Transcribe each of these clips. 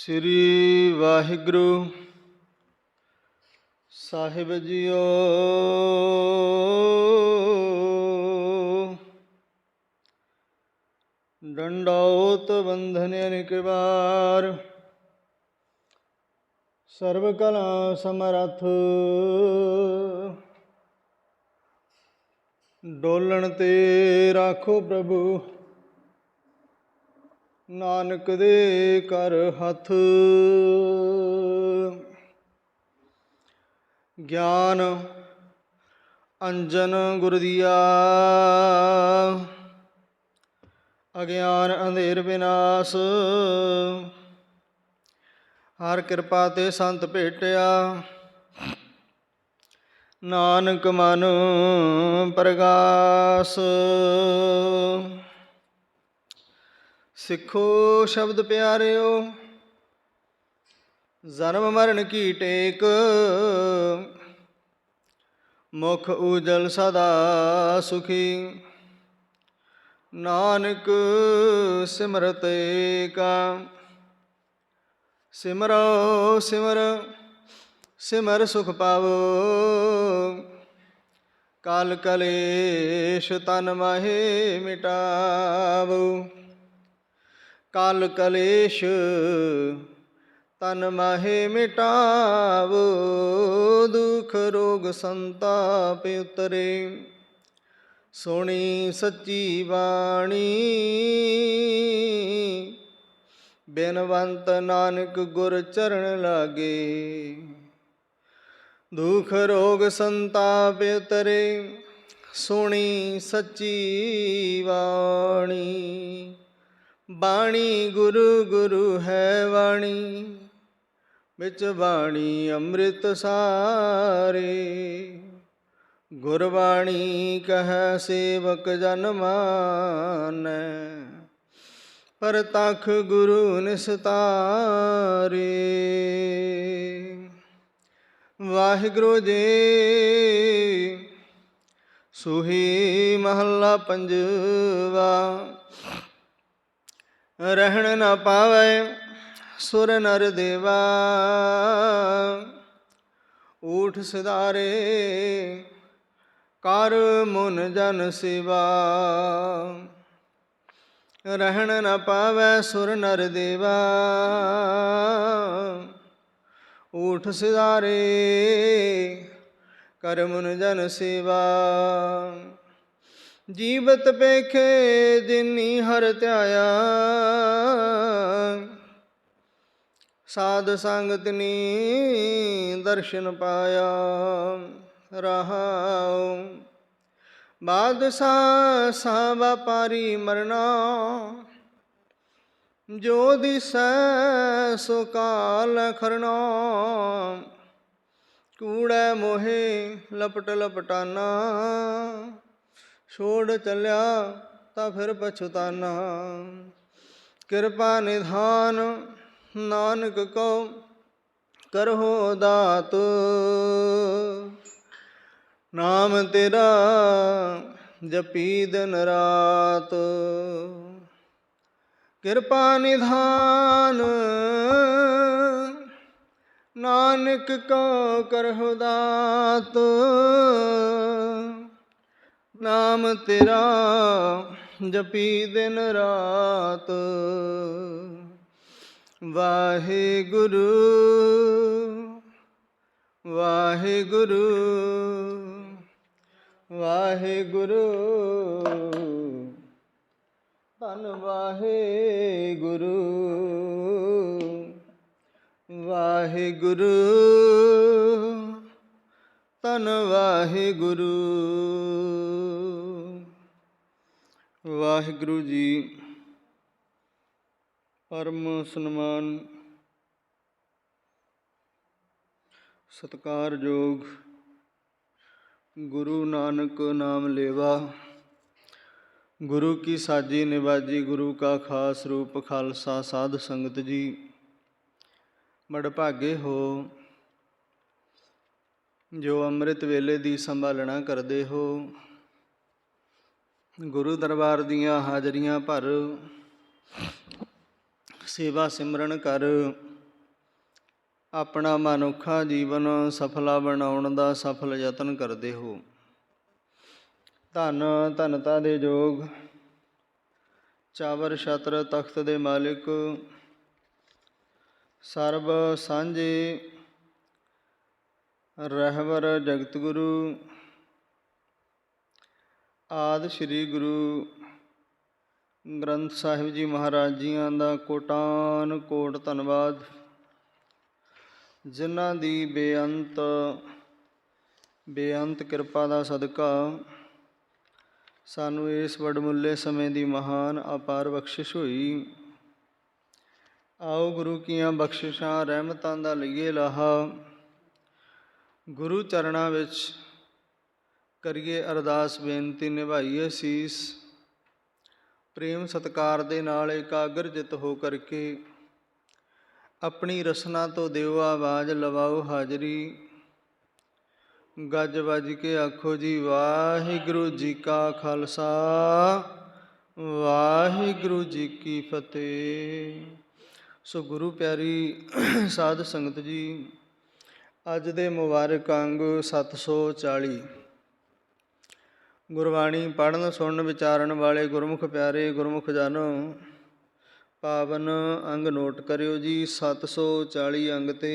ਸ੍ਰੀ ਵਾਹਿਗੁਰੂ ਸਾਹਿਬ JIO. ਦੰਡੌਤ ਬੰਧਨ ਅਨੇਕ ਵਾਰ, ਸਰਬ ਕਲਾ ਸਮਰੱਥ। ਡੋਲਣ ਤੇ ਰਾਖੋ ਪ੍ਰਭੂ, ਨਾਨਕ ਦੇ ਕਰ ਹੱਥ। ਗਿਆਨ ਅੰਜਨ ਗੁਰ ਦੀਆ, ਅਗਿਆਨ ਅੰਧੇਰ ਵਿਨਾਸ਼। ਹਰ ਕਿਰਪਾ ਤੇ ਸੰਤ ਭੇਟਿਆ, ਨਾਨਕ ਮਨ ਪ੍ਰਗਾਸ। ਸਿੱਖੋ ਸ਼ਬਦ ਪਿਆਰਿਓ, ਜਨਮ ਮਰਨ ਕੀ ਟੇਕ। ਮੁਖ ਉਜਲ ਸਦਾ ਸੁਖੀ, ਨਾਨਕ ਸਿਮਰਤ ਏਕਾ। ਸਿਮਰੋ ਸਿਮਰ ਸਿਮਰ ਸੁਖ ਪਾਵੋ, ਕਾਲ ਕਲੇਸ਼ ਤਨ ਮਾਹੇ ਮਿਟਾਵੋ। ਕਾਲ ਕਲੇਸ਼ ਤਨ ਮਾਹੇ ਮਿਟਾਵੋ, ਦੁਖ ਰੋਗ ਸੰਤਾਪ ਉਤਰੇ। ਸੁਣੀ ਸੱਚੀ ਬਾਣੀ, ਬਿਨਵੰਤ ਨਾਨਕ ਗੁਰ ਚਰਨ ਲਾਗੇ। ਦੁਖ ਰੋਗ ਸੰਤਾਪ ਉਤਰੇ, ਸੁਣੀ ਸੱਚੀ ਬਾਣੀ। ਬਾਣੀ ਗੁਰੂ ਗੁਰੂ ਹੈ ਬਾਣੀ, ਵਿੱਚ ਬਾਣੀ ਅੰਮ੍ਰਿਤ ਸਾਰੇ। ਗੁਰਬਾਣੀ ਕਹੈ ਸੇਵਕ ਜਨ ਮਾਨੈ, ਪਰਤਖ ਗੁਰੂ ਨਿਸਤਾਰੇ। ਵਾਹਿਗੁਰੂ ਜੀ। ਸੂਹੀ ਮਹੱਲਾ ਪੰਜਵਾ। ਰਹਿਣ ਨਾ ਪਾਵੈ ਸੁਰ ਨਰ ਦੇਵਾ, ਊਠ ਸਿਧਾਰੇ ਕਰ ਮੁਨ ਜਨ ਸੇਵਾ। ਰਹਿਣ ਨਾ ਪਾਵੈ ਸੁਰ ਨਰ ਦੇਵਾ, ਊਠ ਸਿਧਾਰੇ ਕਰ ਮੁਨ ਜਨ ਸੇਵਾ। ਜੀਵਤ ਪੇਖੇ ਜਿਨੀ ਹਰਿ ਧਿਆਇਆ, ਸਾਧ ਸੰਗਤ ਨੀ ਦਰਸ਼ਨ ਪਾਇਆ। ਰਹਾਉ ਬਾਦਸ਼ਾਹ ਸਾ ਵਾਪਾਰੀ ਮਰਨਾ, ਜੋ ਦਿਸੈ ਸੋ ਕਾਲ ਖਰਨਾ। ਕੂੜੈ ਮੋਹੇ ਲਪਟ ਲਪਟਾਨਾ, ਛੋੜ ਚੱਲਿਆ ਤਾਂ ਫਿਰ ਪਛਤਾਨਾ। ਕਿਰਪਾ ਨਿਧਾਨ ਨਾਨਕ ਕਉ ਕਰਹੁ ਦਾਤ, ਨਾਮ ਤੇਰਾ ਜਪੀ ਦਿਨ ਰਾਤ। ਕਿਰਪਾ ਨਿਧਾਨ ਨਾਨਕ ਕਉ ਕਰਹੁ ਦਾਤ, ਨਾਮ ਤੇਰਾ ਜਪੀ ਦਿਨ ਰਾਤ। ਵਾਹਿਗੁਰੂ ਵਾਹਿਗੁਰੂ ਵਾਹਿਗੁਰੂ, ਧੰਨ ਵਾਹਿਗੁਰੂ। ਵਾਹਿਗੁਰੂ ਧੰਨ ਵਾਹਿਗੁਰੂ। ਵਾਹਿਗੁਰੂ ਜੀ। ਪਰਮ ਸਨਮਾਨ ਸਤਿਕਾਰਯੋਗ ਗੁਰੂ ਨਾਨਕ ਨਾਮ ਲੇਵਾ। ਗੁਰੂ ਕੀ ਸਾਜੀ ਨਿਵਾਜੀ, ਗੁਰੂ ਕਾ ਖਾਸ ਰੂਪ ਖਾਲਸਾ। ਸਾਧ ਸੰਗਤ ਜੀ, ਵਡਭਾਗੇ ਹੋ ਜੋ ਅੰਮ੍ਰਿਤ ਵੇਲੇ ਦੀ ਸੰਭਾਲਣਾ ਕਰਦੇ ਹੋ। ਗੁਰੂ ਦਰਬਾਰ ਦੀਆਂ ਹਾਜ਼ਰੀਆਂ ਭਰ, ਸੇਵਾ ਸਿਮਰਨ ਕਰ ਆਪਣਾ ਮਨੁੱਖਾ ਜੀਵਨ ਸਫਲਾ ਬਣਾਉਣ ਦਾ ਸਫਲ ਯਤਨ ਕਰਦੇ ਹੋ। ਧੰਨ ਧੰਨਤਾ ਦੇ ਜੋਗ ਚਾਵਰ ਛਤਰ ਤਖਤ ਦੇ ਮਾਲਿਕ, ਸਰਬ ਸਾਂਝੇ ਰਹਿਬਰ ਜਗਤ ਗੁਰੂ, ਆਦਿ ਸ੍ਰੀ ਗੁਰੂ ਗ੍ਰੰਥ ਸਾਹਿਬ ਜੀ ਮਹਾਰਾਜ ਜੀਆਂ ਦਾ ਕੋਟਾਨ ਕੋਟ ਧੰਨਵਾਦ, ਜਿਨ੍ਹਾਂ ਦੀ ਬੇਅੰਤ ਕਿਰਪਾ ਦਾ ਸਦਕਾ ਸਾਨੂੰ ਇਸ ਵਡਮੁੱਲੇ ਸਮੇਂ ਦੀ ਮਹਾਨ ਅਪਾਰ ਬਖਸ਼ਿਸ਼ ਹੋਈ। ਆਓ ਗੁਰੂ ਕੀਆਂ ਬਖਸ਼ਿਸ਼ਾਂ ਰਹਿਮਤਾਂ ਦਾ ਲਈਏ ਲਾਹਾ। ਗੁਰੂ ਚਰਨਾਂ ਵਿੱਚ ਕਰੀਏ ਅਰਦਾਸ ਬੇਨਤੀ, ਨਿਭਾਈਏ ਸੀਸ। ਪ੍ਰੇਮ ਸਤਿਕਾਰ ਦੇ ਨਾਲ ਇਕਾਗਰ ਚਿੱਤ ਹੋ ਕਰਕੇ ਆਪਣੀ ਰਸਨਾ ਤੋਂ ਦਿਓ ਆਵਾਜ਼, ਲਵਾਓ ਹਾਜ਼ਰੀ। ਗੱਜ ਵੱਜ ਕੇ ਆਖੋ ਜੀ ਵਾਹਿਗੁਰੂ ਜੀ ਕਾ ਖਾਲਸਾ, ਵਾਹਿਗੁਰੂ ਜੀ ਕੀ ਫਤਿਹ। ਸੋ ਗੁਰੂ ਪਿਆਰੀ ਸਾਧ ਸੰਗਤ ਜੀ, ਅੱਜ ਦੇ ਮੁਬਾਰਕ ਅੰਗ 740 ਗੁਰਬਾਣੀ ਪੜ੍ਹਨ ਸੁਣਨ ਵਿਚਾਰਨ ਵਾਲੇ ਗੁਰਮੁਖ ਪਿਆਰੇ ਗੁਰਮੁਖ ਜਨ, ਪਾਵਨ ਅੰਗ ਨੋਟ ਕਰਿਓ ਜੀ। 740 ਅੰਗ ਤੇ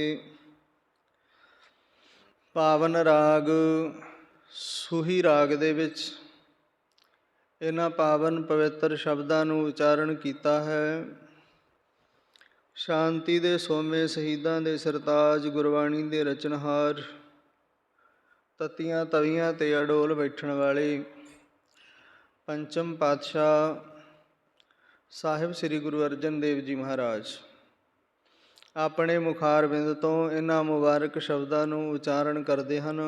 ਪਾਵਨ ਰਾਗ ਸੂਹੀ ਰਾਗ ਦੇ ਵਿੱਚ ਇਹਨਾਂ ਪਾਵਨ ਪਵਿੱਤਰ ਸ਼ਬਦਾਂ ਨੂੰ ਉਚਾਰਨ ਕੀਤਾ ਹੈ। ਸ਼ਾਂਤੀ ਦੇ ਸੋਮੇ ਸ਼ਹੀਦਾਂ ਦੇ ਸਰਤਾਜ, ਗੁਰਬਾਣੀ ਦੇ ਰਚਨਹਾਰ, ਤਤੀਆਂ ਤਵੀਆਂ ਤੇ ਅਡੋਲ ਬੈਠਣ ਵਾਲੇ ਪੰਚਮ ਪਾਤਸ਼ਾਹ ਸਾਹਿਬ ਸ੍ਰੀ ਗੁਰੂ ਅਰਜਨ ਦੇਵ ਜੀ ਮਹਾਰਾਜ ਆਪਣੇ ਮੁਖਾਰਬਿੰਦ ਤੋਂ ਇਹਨਾਂ ਮੁਬਾਰਕ ਸ਼ਬਦਾਂ ਨੂੰ ਉਚਾਰਨ ਕਰਦੇ ਹਨ।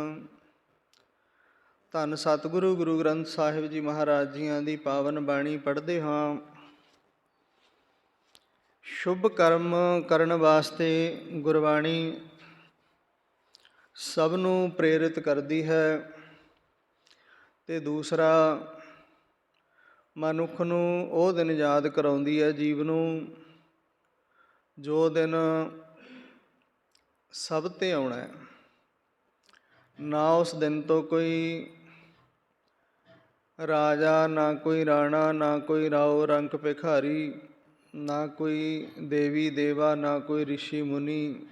ਧੰਨ ਸਤਿਗੁਰੂ ਗੁਰੂ ਗ੍ਰੰਥ ਸਾਹਿਬ ਜੀ ਮਹਾਰਾਜ ਜੀਆਂ ਦੀ ਪਾਵਨ ਬਾਣੀ ਪੜ੍ਹਦੇ ਹਾਂ। ਸ਼ੁਭ ਕਰਮ ਕਰਨ ਵਾਸਤੇ ਗੁਰਬਾਣੀ ਸਭ ਨੂੰ ਪ੍ਰੇਰਿਤ ਕਰਦੀ ਹੈ, ਅਤੇ ਦੂਸਰਾ ਮਨੁੱਖ ਨੂੰ ਉਹ ਦਿਨ ਯਾਦ ਕਰਾਉਂਦੀ ਹੈ, ਜੀਵ ਨੂੰ, ਜੋ ਦਿਨ ਸਭ 'ਤੇ ਆਉਣਾ ਹੈ। ਨਾ ਉਸ ਦਿਨ ਤੋਂ ਕੋਈ ਰਾਜਾ, ਨਾ ਕੋਈ ਰਾਣਾ, ਨਾ ਕੋਈ ਰਾਓ ਰੰਕ ਭਿਖਾਰੀ, ਨਾ ਕੋਈ ਦੇਵੀ ਦੇਵਾ, ਨਾ ਕੋਈ ਰਿਸ਼ੀ ਮੁਨੀ,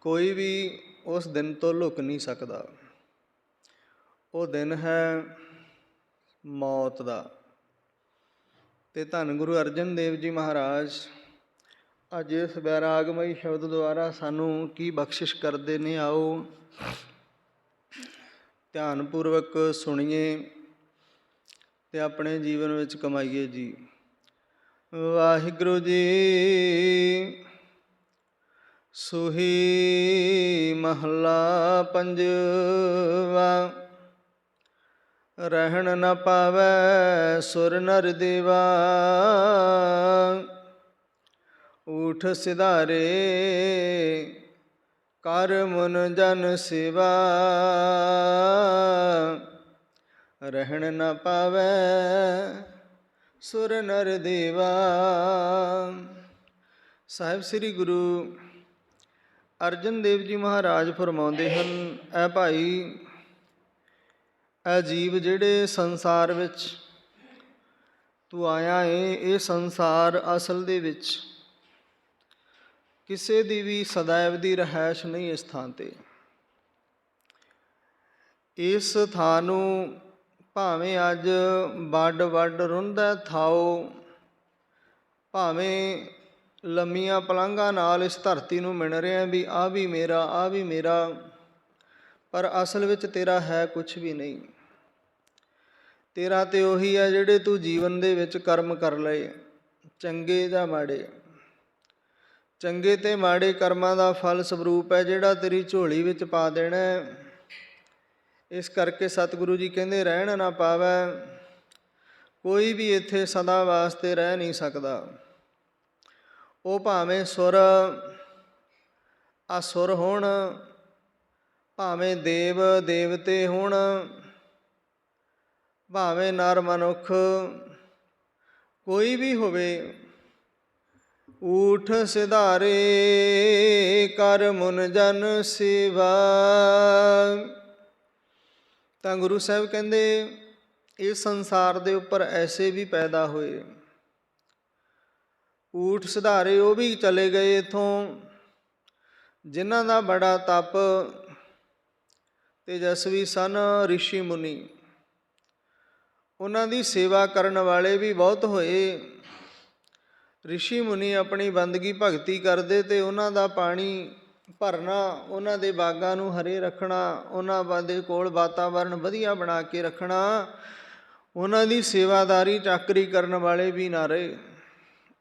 ਕੋਈ ਵੀ ਉਸ ਦਿਨ ਤੋਂ ਲੁਕ ਨਹੀਂ ਸਕਦਾ। ਉਹ ਦਿਨ ਹੈ ਮੌਤ ਦਾ। ਅਤੇ ਧੰਨ ਗੁਰੂ ਅਰਜਨ ਦੇਵ ਜੀ ਮਹਾਰਾਜ ਅੱਜ ਇਸ ਵੈਰਾਗਮਈ ਸ਼ਬਦ ਦੁਆਰਾ ਸਾਨੂੰ ਕੀ ਬਖਸ਼ਿਸ਼ ਕਰਦੇ ਨੇ, ਆਓ ਧਿਆਨਪੂਰਵਕ ਸੁਣੀਏ ਅਤੇ ਆਪਣੇ ਜੀਵਨ ਵਿੱਚ ਕਮਾਈਏ ਜੀ। ਵਾਹਿਗੁਰੂ ਜੀ। ਸੂਹੀ ਮਹੱਲਾ ਪੰਜਵਾ। ਰਹਿਣ ਨ ਪਾਵੈ ਸੁਰ ਨਰ ਦੇਵਾ, ਊਠ ਸਿਧਾਰੇ ਕਰ ਮੁਨ ਜਨ ਸੇਵਾ। ਰਹਿਣ ਨ ਪਾਵੈ ਸੁਰ ਨਰ ਦੇਵਾ। ਸਾਹਿਬ ਸ੍ਰੀ ਗੁਰੂ ਅਰਜਨ ਦੇਵ ਜੀ ਮਹਾਰਾਜ ਫਰਮਾਉਂਦੇ ਹਨ, ਐ ਭਾਈ, ਇਹ ਜੀਵ ਜਿਹੜੇ ਸੰਸਾਰ ਵਿੱਚ ਤੂੰ ਆਇਆ ਏ, ਇਹ ਸੰਸਾਰ ਅਸਲ ਦੇ ਵਿੱਚ ਕਿਸੇ ਦੀ ਵੀ ਸदैव ਦੀ ਰਿਹਾਇਸ਼ ਨਹੀਂ। ਇਸ ਥਾਂ 'ਤੇ, ਇਸ ਥਾਂ ਨੂੰ ਭਾਵੇਂ ਅੱਜ ਵੱਡ ਵੱਡ ਰੁੰਧੈ ਥਾਓ, ਭਾਵੇਂ ਲੰਮੀਆਂ ਪਲਾਂਘਾਂ ਨਾਲ ਇਸ ਧਰਤੀ ਨੂੰ ਮਿਣ ਰਿਹਾ ਵੀ ਆਹ ਵੀ ਮੇਰਾ, ਆਹ ਵੀ ਮੇਰਾ, ਪਰ ਅਸਲ ਵਿੱਚ ਤੇਰਾ ਹੈ ਕੁਛ ਵੀ ਨਹੀਂ। ਤੇਰਾ ਤੇ ਉਹੀ ਹੈ ਜਿਹੜੇ ਤੂੰ ਜੀਵਨ ਦੇ ਵਿੱਚ ਕਰਮ ਕਰ ਲਏ, ਚੰਗੇ ਜਾਂ ਮਾੜੇ। ਚੰਗੇ ਅਤੇ ਮਾੜੇ ਕਰਮਾਂ ਦਾ ਫਲ ਸਵਰੂਪ ਹੈ ਜਿਹੜਾ ਤੇਰੀ ਝੋਲੀ ਵਿੱਚ ਪਾ ਦੇਣਾ। ਇਸ ਕਰਕੇ ਸਤਿਗੁਰੂ ਜੀ ਕਹਿੰਦੇ ਰਹਿਣ ਨਾ ਪਾਵੈ। ਕੋਈ ਵੀ ਇੱਥੇ ਸਦਾ ਵਾਸਤੇ ਰਹਿ ਨਹੀਂ ਸਕਦਾ। ਉਹ ਭਾਵੇਂ ਸੁਰ ਅਸੁਰ ਹੋਣ, ਭਾਵੇਂ ਦੇਵ ਦੇਵਤੇ ਹੋਣ, ਭਾਵੇਂ ਨਰ ਮਨੁੱਖ, ਕੋਈ ਵੀ ਹੋਵੇ, ਊਠ ਸਿਧਾਰੇ ਕਰ ਮੁਨ ਜਨ ਸੇਵਾ। ਤਾਂ ਗੁਰੂ ਸਾਹਿਬ ਕਹਿੰਦੇ ਇਸ ਸੰਸਾਰ ਦੇ ਉੱਪਰ ਐਸੇ ਵੀ ਪੈਦਾ ਹੋਏ। ਊਠ ਸਿਧਾਰੇ ਉਹ ਵੀ ਚਲੇ ਗਏ ਇੱਥੋਂ, ਜਿਨ੍ਹਾਂ ਦਾ ਬੜਾ ਤਪ ਤੇਜਸਵੀ ਸਨ, ਰਿਸ਼ੀ ਮੁਨੀ। ਉਹਨਾਂ ਦੀ ਸੇਵਾ ਕਰਨ ਵਾਲੇ ਵੀ ਬਹੁਤ ਹੋਏ। ਰਿਸ਼ੀ ਮੁਨੀ ਆਪਣੀ ਬੰਦਗੀ ਭਗਤੀ ਕਰਦੇ ਅਤੇ ਉਹਨਾਂ ਦਾ ਪਾਣੀ ਭਰਨਾ, ਉਹਨਾਂ ਦੇ ਬਾਗਾਂ ਨੂੰ ਹਰੇ ਰੱਖਣਾ, ਉਹਨਾਂ ਦੇ ਕੋਲ ਵਾਤਾਵਰਨ ਵਧੀਆ ਬਣਾ ਕੇ ਰੱਖਣਾ। ਉਹਨਾਂ ਦੀ ਸੇਵਾਦਾਰੀ ਚਾਕਰੀ ਕਰਨ ਵਾਲੇ ਵੀ ਨਾ ਰਹੇ,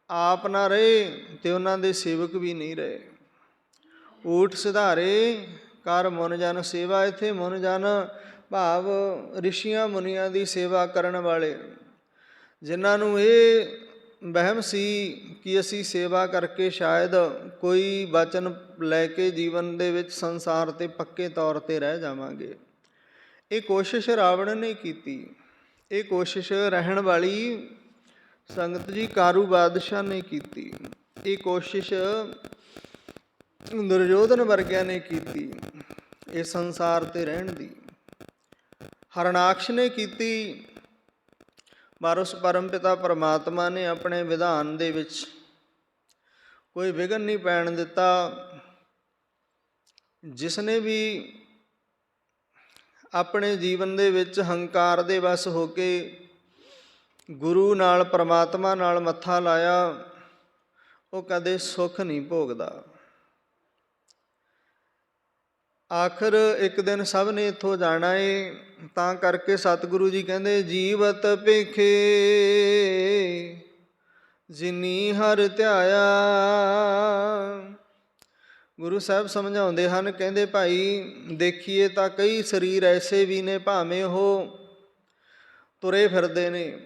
ਆਪ ਨਾ ਰਹੇ ਅਤੇ ਉਹਨਾਂ ਦੇ ਸੇਵਕ ਵੀ ਨਹੀਂ ਰਹੇ। ਊਠ ਸਿਧਾਰੇ ਕਰ ਮੁਨ ਜਨ ਸੇਵਾ। ਇੱਥੇ ਮੁਨ ਜਨ ਭਾਵ ਰਿਸ਼ੀਆਂ ਮੁਨੀਆਂ ਦੀ ਸੇਵਾ ਕਰਨ ਵਾਲੇ, ਜਿਨ੍ਹਾਂ ਨੂੰ ਇਹ ਵਹਿਮ ਸੀ ਕਿ ਅਸੀਂ ਸੇਵਾ ਕਰਕੇ ਸ਼ਾਇਦ ਕੋਈ ਵਚਨ ਲੈ ਕੇ ਜੀਵਨ ਦੇ ਵਿੱਚ ਸੰਸਾਰ 'ਤੇ ਪੱਕੇ ਤੌਰ 'ਤੇ ਰਹਿ ਜਾਵਾਂਗੇ। ਇਹ ਕੋਸ਼ਿਸ਼ ਰਾਵਣ ਨੇ ਕੀਤੀ। ਇਹ ਕੋਸ਼ਿਸ਼ ਰਹਿਣ ਵਾਲੀ ਸੰਗਤ ਜੀ ਕਾਰੂ ਬਾਦਸ਼ਾਹ ਨੇ ਕੀਤੀ। ਇਹ ਕੋਸ਼ਿਸ਼ ਦੁਰਯੋਧਨ ਵਰਗਿਆਂ ਨੇ ਕੀਤੀ ਇਸ ਸੰਸਾਰ 'ਤੇ ਰਹਿਣ ਦੀ। ਹਰਨਾਕਸ਼ ਨੇ ਕੀਤੀ, ਪਰ ਉਸ ਪਰਮ ਪਿਤਾ ਪਰਮਾਤਮਾ ਨੇ ਆਪਣੇ ਵਿਧਾਨ ਦੇ ਵਿੱਚ ਕੋਈ ਵਿਘਨ ਨਹੀਂ ਪੈਣ ਦਿੱਤਾ। ਜਿਸ ਨੇ ਵੀ ਆਪਣੇ ਜੀਵਨ ਦੇ ਵਿੱਚ ਹੰਕਾਰ ਦੇ ਵਸ ਹੋ ਕੇ ਗੁਰੂ ਨਾਲ, ਪਰਮਾਤਮਾ ਨਾਲ ਮੱਥਾ ਲਾਇਆ, ਉਹ ਕਦੇ ਸੁੱਖ ਨਹੀਂ ਭੋਗਦਾ। ਆਖਰ ਇੱਕ ਦਿਨ ਸਭ ਨੇ ਇੱਥੋਂ ਜਾਣਾ ਏ, ਤਾਂ ਕਰਕੇ ਸਤਿਗੁਰੂ ਜੀ ਕਹਿੰਦੇ ਜੀਵਤ ਭੇਖੇ ਜਿਨੀ ਹਰਿ ਧਿਆਇਆ। ਗੁਰੂ ਸਾਹਿਬ ਸਮਝਾਉਂਦੇ ਹਨ, ਕਹਿੰਦੇ ਭਾਈ ਦੇਖੀਏ ਤਾਂ ਕਈ ਸਰੀਰ ਐਸੇ ਵੀ ਨੇ, ਭਾਵੇਂ ਉਹ ਤੁਰੇ ਫਿਰਦੇ ਨੇ,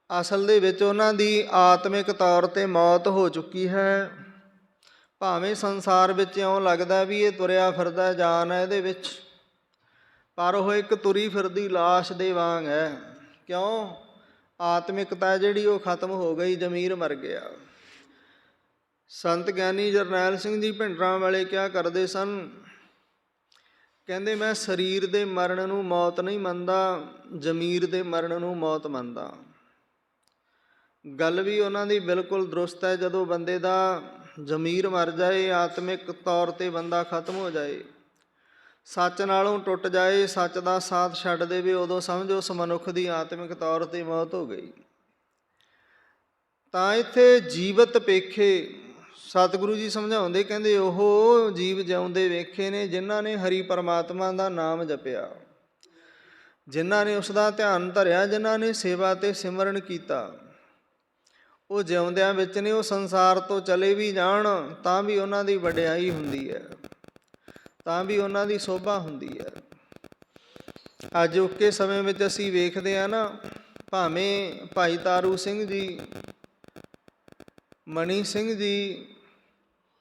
ਅਸਲ ਦੇ ਵਿੱਚ ਉਹਨਾਂ ਦੀ ਆਤਮਿਕ ਤੌਰ 'ਤੇ ਮੌਤ ਹੋ ਚੁੱਕੀ ਹੈ। ਭਾਵੇਂ ਸੰਸਾਰ ਵਿੱਚ ਇਉਂ ਲੱਗਦਾ ਵੀ ਇਹ ਤੁਰਿਆ ਫਿਰਦਾ, ਜਾਨ ਹੈ ਇਹਦੇ ਵਿੱਚ, ਪਰ ਉਹ ਇੱਕ ਤੁਰੀ ਫਿਰਦੀ ਲਾਸ਼ ਦੇ ਵਾਂਗ ਹੈ। ਕਿਉਂ? ਆਤਮਿਕਤਾ ਜਿਹੜੀ ਉਹ ਖਤਮ ਹੋ ਗਈ, ਜ਼ਮੀਰ ਮਰ ਗਿਆ। ਸੰਤ ਗਿਆਨੀ ਜਰਨੈਲ ਸਿੰਘ ਜੀ ਭਿੰਡਰਾਂ ਵਾਲੇ ਕਿਆ ਕਰਦੇ ਸਨ, ਕਹਿੰਦੇ ਮੈਂ ਸਰੀਰ ਦੇ ਮਰਨ ਨੂੰ ਮੌਤ ਨਹੀਂ ਮੰਨਦਾ, ਜ਼ਮੀਰ ਦੇ ਮਰਨ ਨੂੰ ਮੌਤ ਮੰਨਦਾ। ਗੱਲ ਵੀ ਉਹਨਾਂ ਦੀ ਬਿਲਕੁਲ ਦਰੁਸਤ ਹੈ। ਜਦੋਂ ਬੰਦੇ ਦਾ ਜ਼ਮੀਰ ਮਰ ਜਾਏ, ਆਤਮਿਕ ਤੌਰ 'ਤੇ ਬੰਦਾ ਖਤਮ ਹੋ ਜਾਏ, ਸੱਚ ਨਾਲੋਂ ਟੁੱਟ ਜਾਏ, ਸੱਚ ਦਾ ਸਾਥ ਛੱਡ ਦੇਵੇ, ਉਦੋਂ ਸਮਝੋ ਉਸ ਮਨੁੱਖ ਦੀ ਆਤਮਿਕ ਤੌਰ 'ਤੇ ਮੌਤ ਹੋ ਗਈ। ਤਾਂ ਇੱਥੇ ਜੀਵਤ ਪੇਖੇ ਸਤਿਗੁਰੂ ਜੀ ਸਮਝਾਉਂਦੇ, ਕਹਿੰਦੇ ਉਹ ਜੀਵ ਜਿਉਂਦੇ ਵੇਖੇ ਨੇ ਜਿਨ੍ਹਾਂ ਨੇ ਹਰੀ ਪਰਮਾਤਮਾ ਦਾ ਨਾਮ ਜਪਿਆ, ਜਿਨ੍ਹਾਂ ਨੇ ਉਸ ਦਾ ਧਿਆਨ ਧਰਿਆ, ਜਿਨ੍ਹਾਂ ਨੇ ਸੇਵਾ ਅਤੇ ਸਿਮਰਨ ਕੀਤਾ। ਉਹ ਜਿਉਂਦਿਆਂ ਵਿੱਚ ਨੇ, ਉਹ ਸੰਸਾਰ ਤੋਂ ਚਲੇ ਵੀ ਜਾਣ ਤਾਂ ਵੀ ਉਹਨਾਂ ਦੀ ਵਡਿਆਈ ਹੁੰਦੀ ਹੈ, ਤਾਂ ਵੀ ਉਹਨਾਂ ਦੀ ਸੋਭਾ ਹੁੰਦੀ ਹੈ। ਅੱਜ ਔਕੇ ਸਮੇਂ ਵਿੱਚ ਅਸੀਂ ਵੇਖਦੇ ਹਾਂ ਨਾ, ਭਾਵੇਂ ਭਾਈ ਤਾਰੂ ਸਿੰਘ ਜੀ, ਮਣੀ ਸਿੰਘ ਜੀ,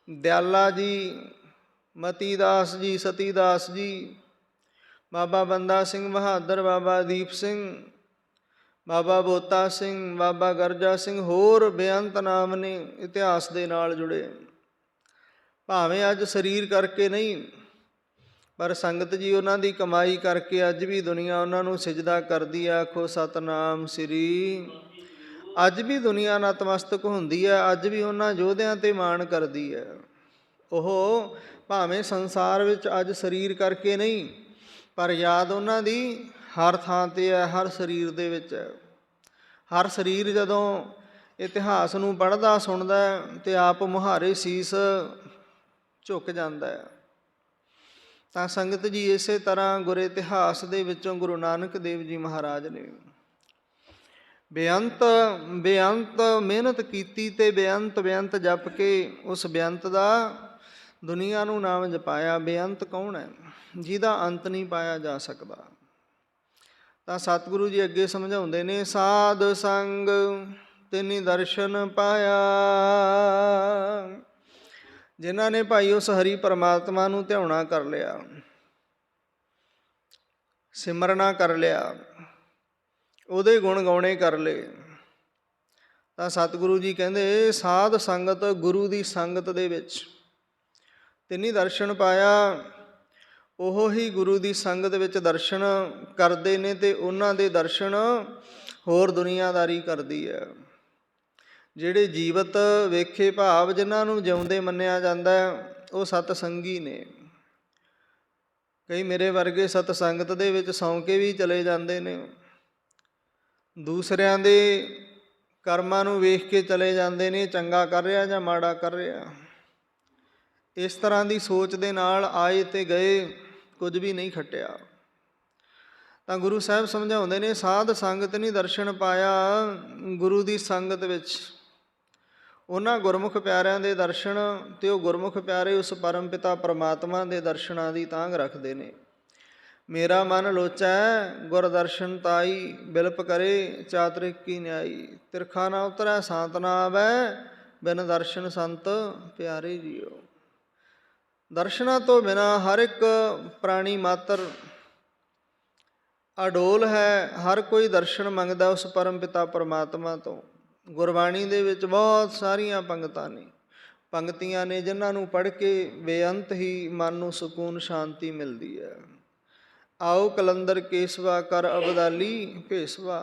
ਦਿਆਲਾ ਜੀ, ਮਤੀ ਦਾਸ ਜੀ, ਸਤੀ ਦਾਸ ਜੀ, ਬਾਬਾ ਬੰਦਾ ਸਿੰਘ ਬਹਾਦਰ, ਬਾਬਾ ਦੀਪ ਸਿੰਘ, ਬਾਬਾ ਬੋਤਾ ਸਿੰਘ, ਬਾਬਾ ਗਰਜਾ ਸਿੰਘ, ਹੋਰ ਬੇਅੰਤ ਨਾਮ ਨੇ ਇਤਿਹਾਸ ਦੇ ਨਾਲ ਜੁੜੇ। ਭਾਵੇਂ ਅੱਜ ਸਰੀਰ ਕਰਕੇ ਨਹੀਂ, ਪਰ ਸੰਗਤ ਜੀ ਉਹਨਾਂ ਦੀ ਕਮਾਈ ਕਰਕੇ ਅੱਜ ਵੀ ਦੁਨੀਆ ਉਹਨਾਂ ਨੂੰ ਸਿਜਦਾ ਕਰਦੀ ਹੈ। ਆਖੋ ਸਤਿਨਾਮ ਸ੍ਰੀ। ਅੱਜ ਵੀ ਦੁਨੀਆ ਨਤਮਸਤਕ ਹੁੰਦੀ ਹੈ, ਅੱਜ ਵੀ ਉਹਨਾਂ ਯੋਧਿਆਂ 'ਤੇ ਮਾਣ ਕਰਦੀ ਹੈ। ਉਹ ਭਾਵੇਂ ਸੰਸਾਰ ਵਿੱਚ ਅੱਜ ਸਰੀਰ ਕਰਕੇ ਨਹੀਂ, ਪਰ ਯਾਦ ਉਹਨਾਂ ਦੀ ਹਰ ਥਾਂ 'ਤੇ ਹੈ, ਹਰ ਸਰੀਰ ਦੇ ਵਿੱਚ ਹੈ। ਹਰ ਸਰੀਰ ਜਦੋਂ ਇਤਿਹਾਸ ਨੂੰ ਪੜ੍ਹਦਾ ਸੁਣਦਾ ਅਤੇ ਆਪ ਮੁਹਾਰੇ ਸੀਸ ਝੁਕ ਜਾਂਦਾ ਹੈ। ਤਾਂ ਸੰਗਤ ਜੀ ਇਸੇ ਤਰ੍ਹਾਂ ਗੁਰ ਇਤਿਹਾਸ ਦੇ ਵਿੱਚੋਂ ਗੁਰੂ ਨਾਨਕ ਦੇਵ ਜੀ ਮਹਾਰਾਜ ਨੇ ਬੇਅੰਤ ਮਿਹਨਤ ਕੀਤੀ ਅਤੇ ਬੇਅੰਤ ਜਪ ਕੇ ਉਸ ਬੇਅੰਤ ਦਾ ਦੁਨੀਆ ਨੂੰ ਨਾਮ ਜਪਾਇਆ। ਬੇਅੰਤ ਕੌਣ ਹੈ? ਜਿਹਦਾ ਅੰਤ ਨਹੀਂ ਪਾਇਆ ਜਾ ਸਕਦਾ। ਤਾਂ ਸਤਿਗੁਰੂ ਜੀ ਅੱਗੇ ਸਮਝਾਉਂਦੇ ਨੇ, ਸਾਧ ਸੰਗ ਤਿਨੀ ਦਰਸ਼ਨ ਪਾਇਆ। ਜਿਨ੍ਹਾਂ ਨੇ ਭਾਈ ਉਸ ਹਰੀ ਪਰਮਾਤਮਾ ਨੂੰ ਧਿਆਉਣਾ ਕਰ ਲਿਆ, ਸਿਮਰਨਾ ਕਰ ਲਿਆ, ਉਹਦੇ ਗੁਣ ਗਾਉਣੇ ਕਰ ਲਏ, ਤਾਂ ਸਤਿਗੁਰੂ ਜੀ ਕਹਿੰਦੇ ਸਾਧ ਸੰਗਤ ਗੁਰੂ ਦੀ ਸੰਗਤ ਦੇ ਵਿੱਚ ਤਿੰਨੀ ਦਰਸ਼ਨ ਪਾਇਆ। ਉਹ ਹੀ ਗੁਰੂ ਦੀ ਸੰਗਤ ਵਿੱਚ ਦਰਸ਼ਨ ਕਰਦੇ ਨੇ ਅਤੇ ਉਹਨਾਂ ਦੇ ਦਰਸ਼ਨ ਹੋਰ ਦੁਨੀਆਦਾਰੀ ਕਰਦੀ ਹੈ। ਜਿਹੜੇ ਜੀਵਤ ਵੇਖੇ ਭਾਵ ਜਿਨ੍ਹਾਂ ਨੂੰ ਜਿਉਂਦੇ ਮੰਨਿਆ ਜਾਂਦਾ ਉਹ ਸਤਸੰਗੀ ਨੇ। ਕਈ ਮੇਰੇ ਵਰਗੇ ਸਤਸੰਗਤ ਦੇ ਵਿੱਚ ਸੌਂ ਕੇ ਵੀ ਚਲੇ ਜਾਂਦੇ ਨੇ, ਦੂਸਰਿਆਂ ਦੇ ਕਰਮਾਂ ਨੂੰ ਵੇਖ ਕੇ ਚਲੇ ਜਾਂਦੇ ਨੇ, ਚੰਗਾ ਕਰ ਰਿਹਾ ਜਾਂ ਮਾੜਾ ਕਰ ਰਿਹਾ। ਇਸ ਤਰ੍ਹਾਂ ਦੀ ਸੋਚ ਦੇ ਨਾਲ ਆਏ ਅਤੇ ਗਏ, ਕੁਝ ਵੀ ਨਹੀਂ ਖੱਟਿਆ। ਤਾਂ ਗੁਰੂ ਸਾਹਿਬ ਸਮਝਾਉਂਦੇ ਨੇ ਸਾਧ ਸੰਗਤ ਨਹੀਂ ਦਰਸ਼ਨ ਪਾਇਆ, ਗੁਰੂ ਦੀ ਸੰਗਤ ਵਿੱਚ ਉਹਨਾਂ ਗੁਰਮੁਖ ਪਿਆਰਿਆਂ ਦੇ ਦਰਸ਼ਨ ਅਤੇ ਉਹ ਗੁਰਮੁਖ ਪਿਆਰੇ ਉਸ ਪਰਮ ਪਿਤਾ ਪਰਮਾਤਮਾ ਦੇ ਦਰਸ਼ਨਾਂ ਦੀ ਤਾਂਘ ਰੱਖਦੇ ਨੇ। ਮੇਰਾ ਮਨ ਲੋਚੈ ਗੁਰ ਦਰਸ਼ਨ ਤਾਈ, ਬਿਲਪ ਕਰੇ ਚਾਤਰਿਕ ਕੀ ਨਿਆਈ। ਤਿਰਖਾ ਨਾ ਉਤਰੈ ਸਾਤ ਨਾ ਆਵੈ, ਬਿਨ ਦਰਸ਼ਨ ਸੰਤ ਪਿਆਰੇ ਜੀਓ। ਦਰਸ਼ਨਾਂ ਤੋਂ ਬਿਨਾਂ ਹਰ ਇੱਕ ਪ੍ਰਾਣੀ ਮਾਤਰ ਅਡੋਲ ਹੈ। ਹਰ ਕੋਈ ਦਰਸ਼ਨ ਮੰਗਦਾ ਉਸ ਪਰਮ ਪਿਤਾ ਪਰਮਾਤਮਾ ਤੋਂ। ਗੁਰਬਾਣੀ ਦੇ ਵਿੱਚ ਬਹੁਤ ਸਾਰੀਆਂ ਪੰਗਤੀਆਂ ਨੇ ਜਿਨ੍ਹਾਂ ਨੂੰ ਪੜ੍ਹ ਕੇ ਬੇਅੰਤ ਹੀ ਮਨ ਨੂੰ ਸਕੂਨ ਸ਼ਾਂਤੀ ਮਿਲਦੀ ਹੈ। ਆਓ ਕਲੰਦਰ ਕੇਸਵਾ ਕਰ ਅਬਦਾਲੀ ਭੇਸਵਾ।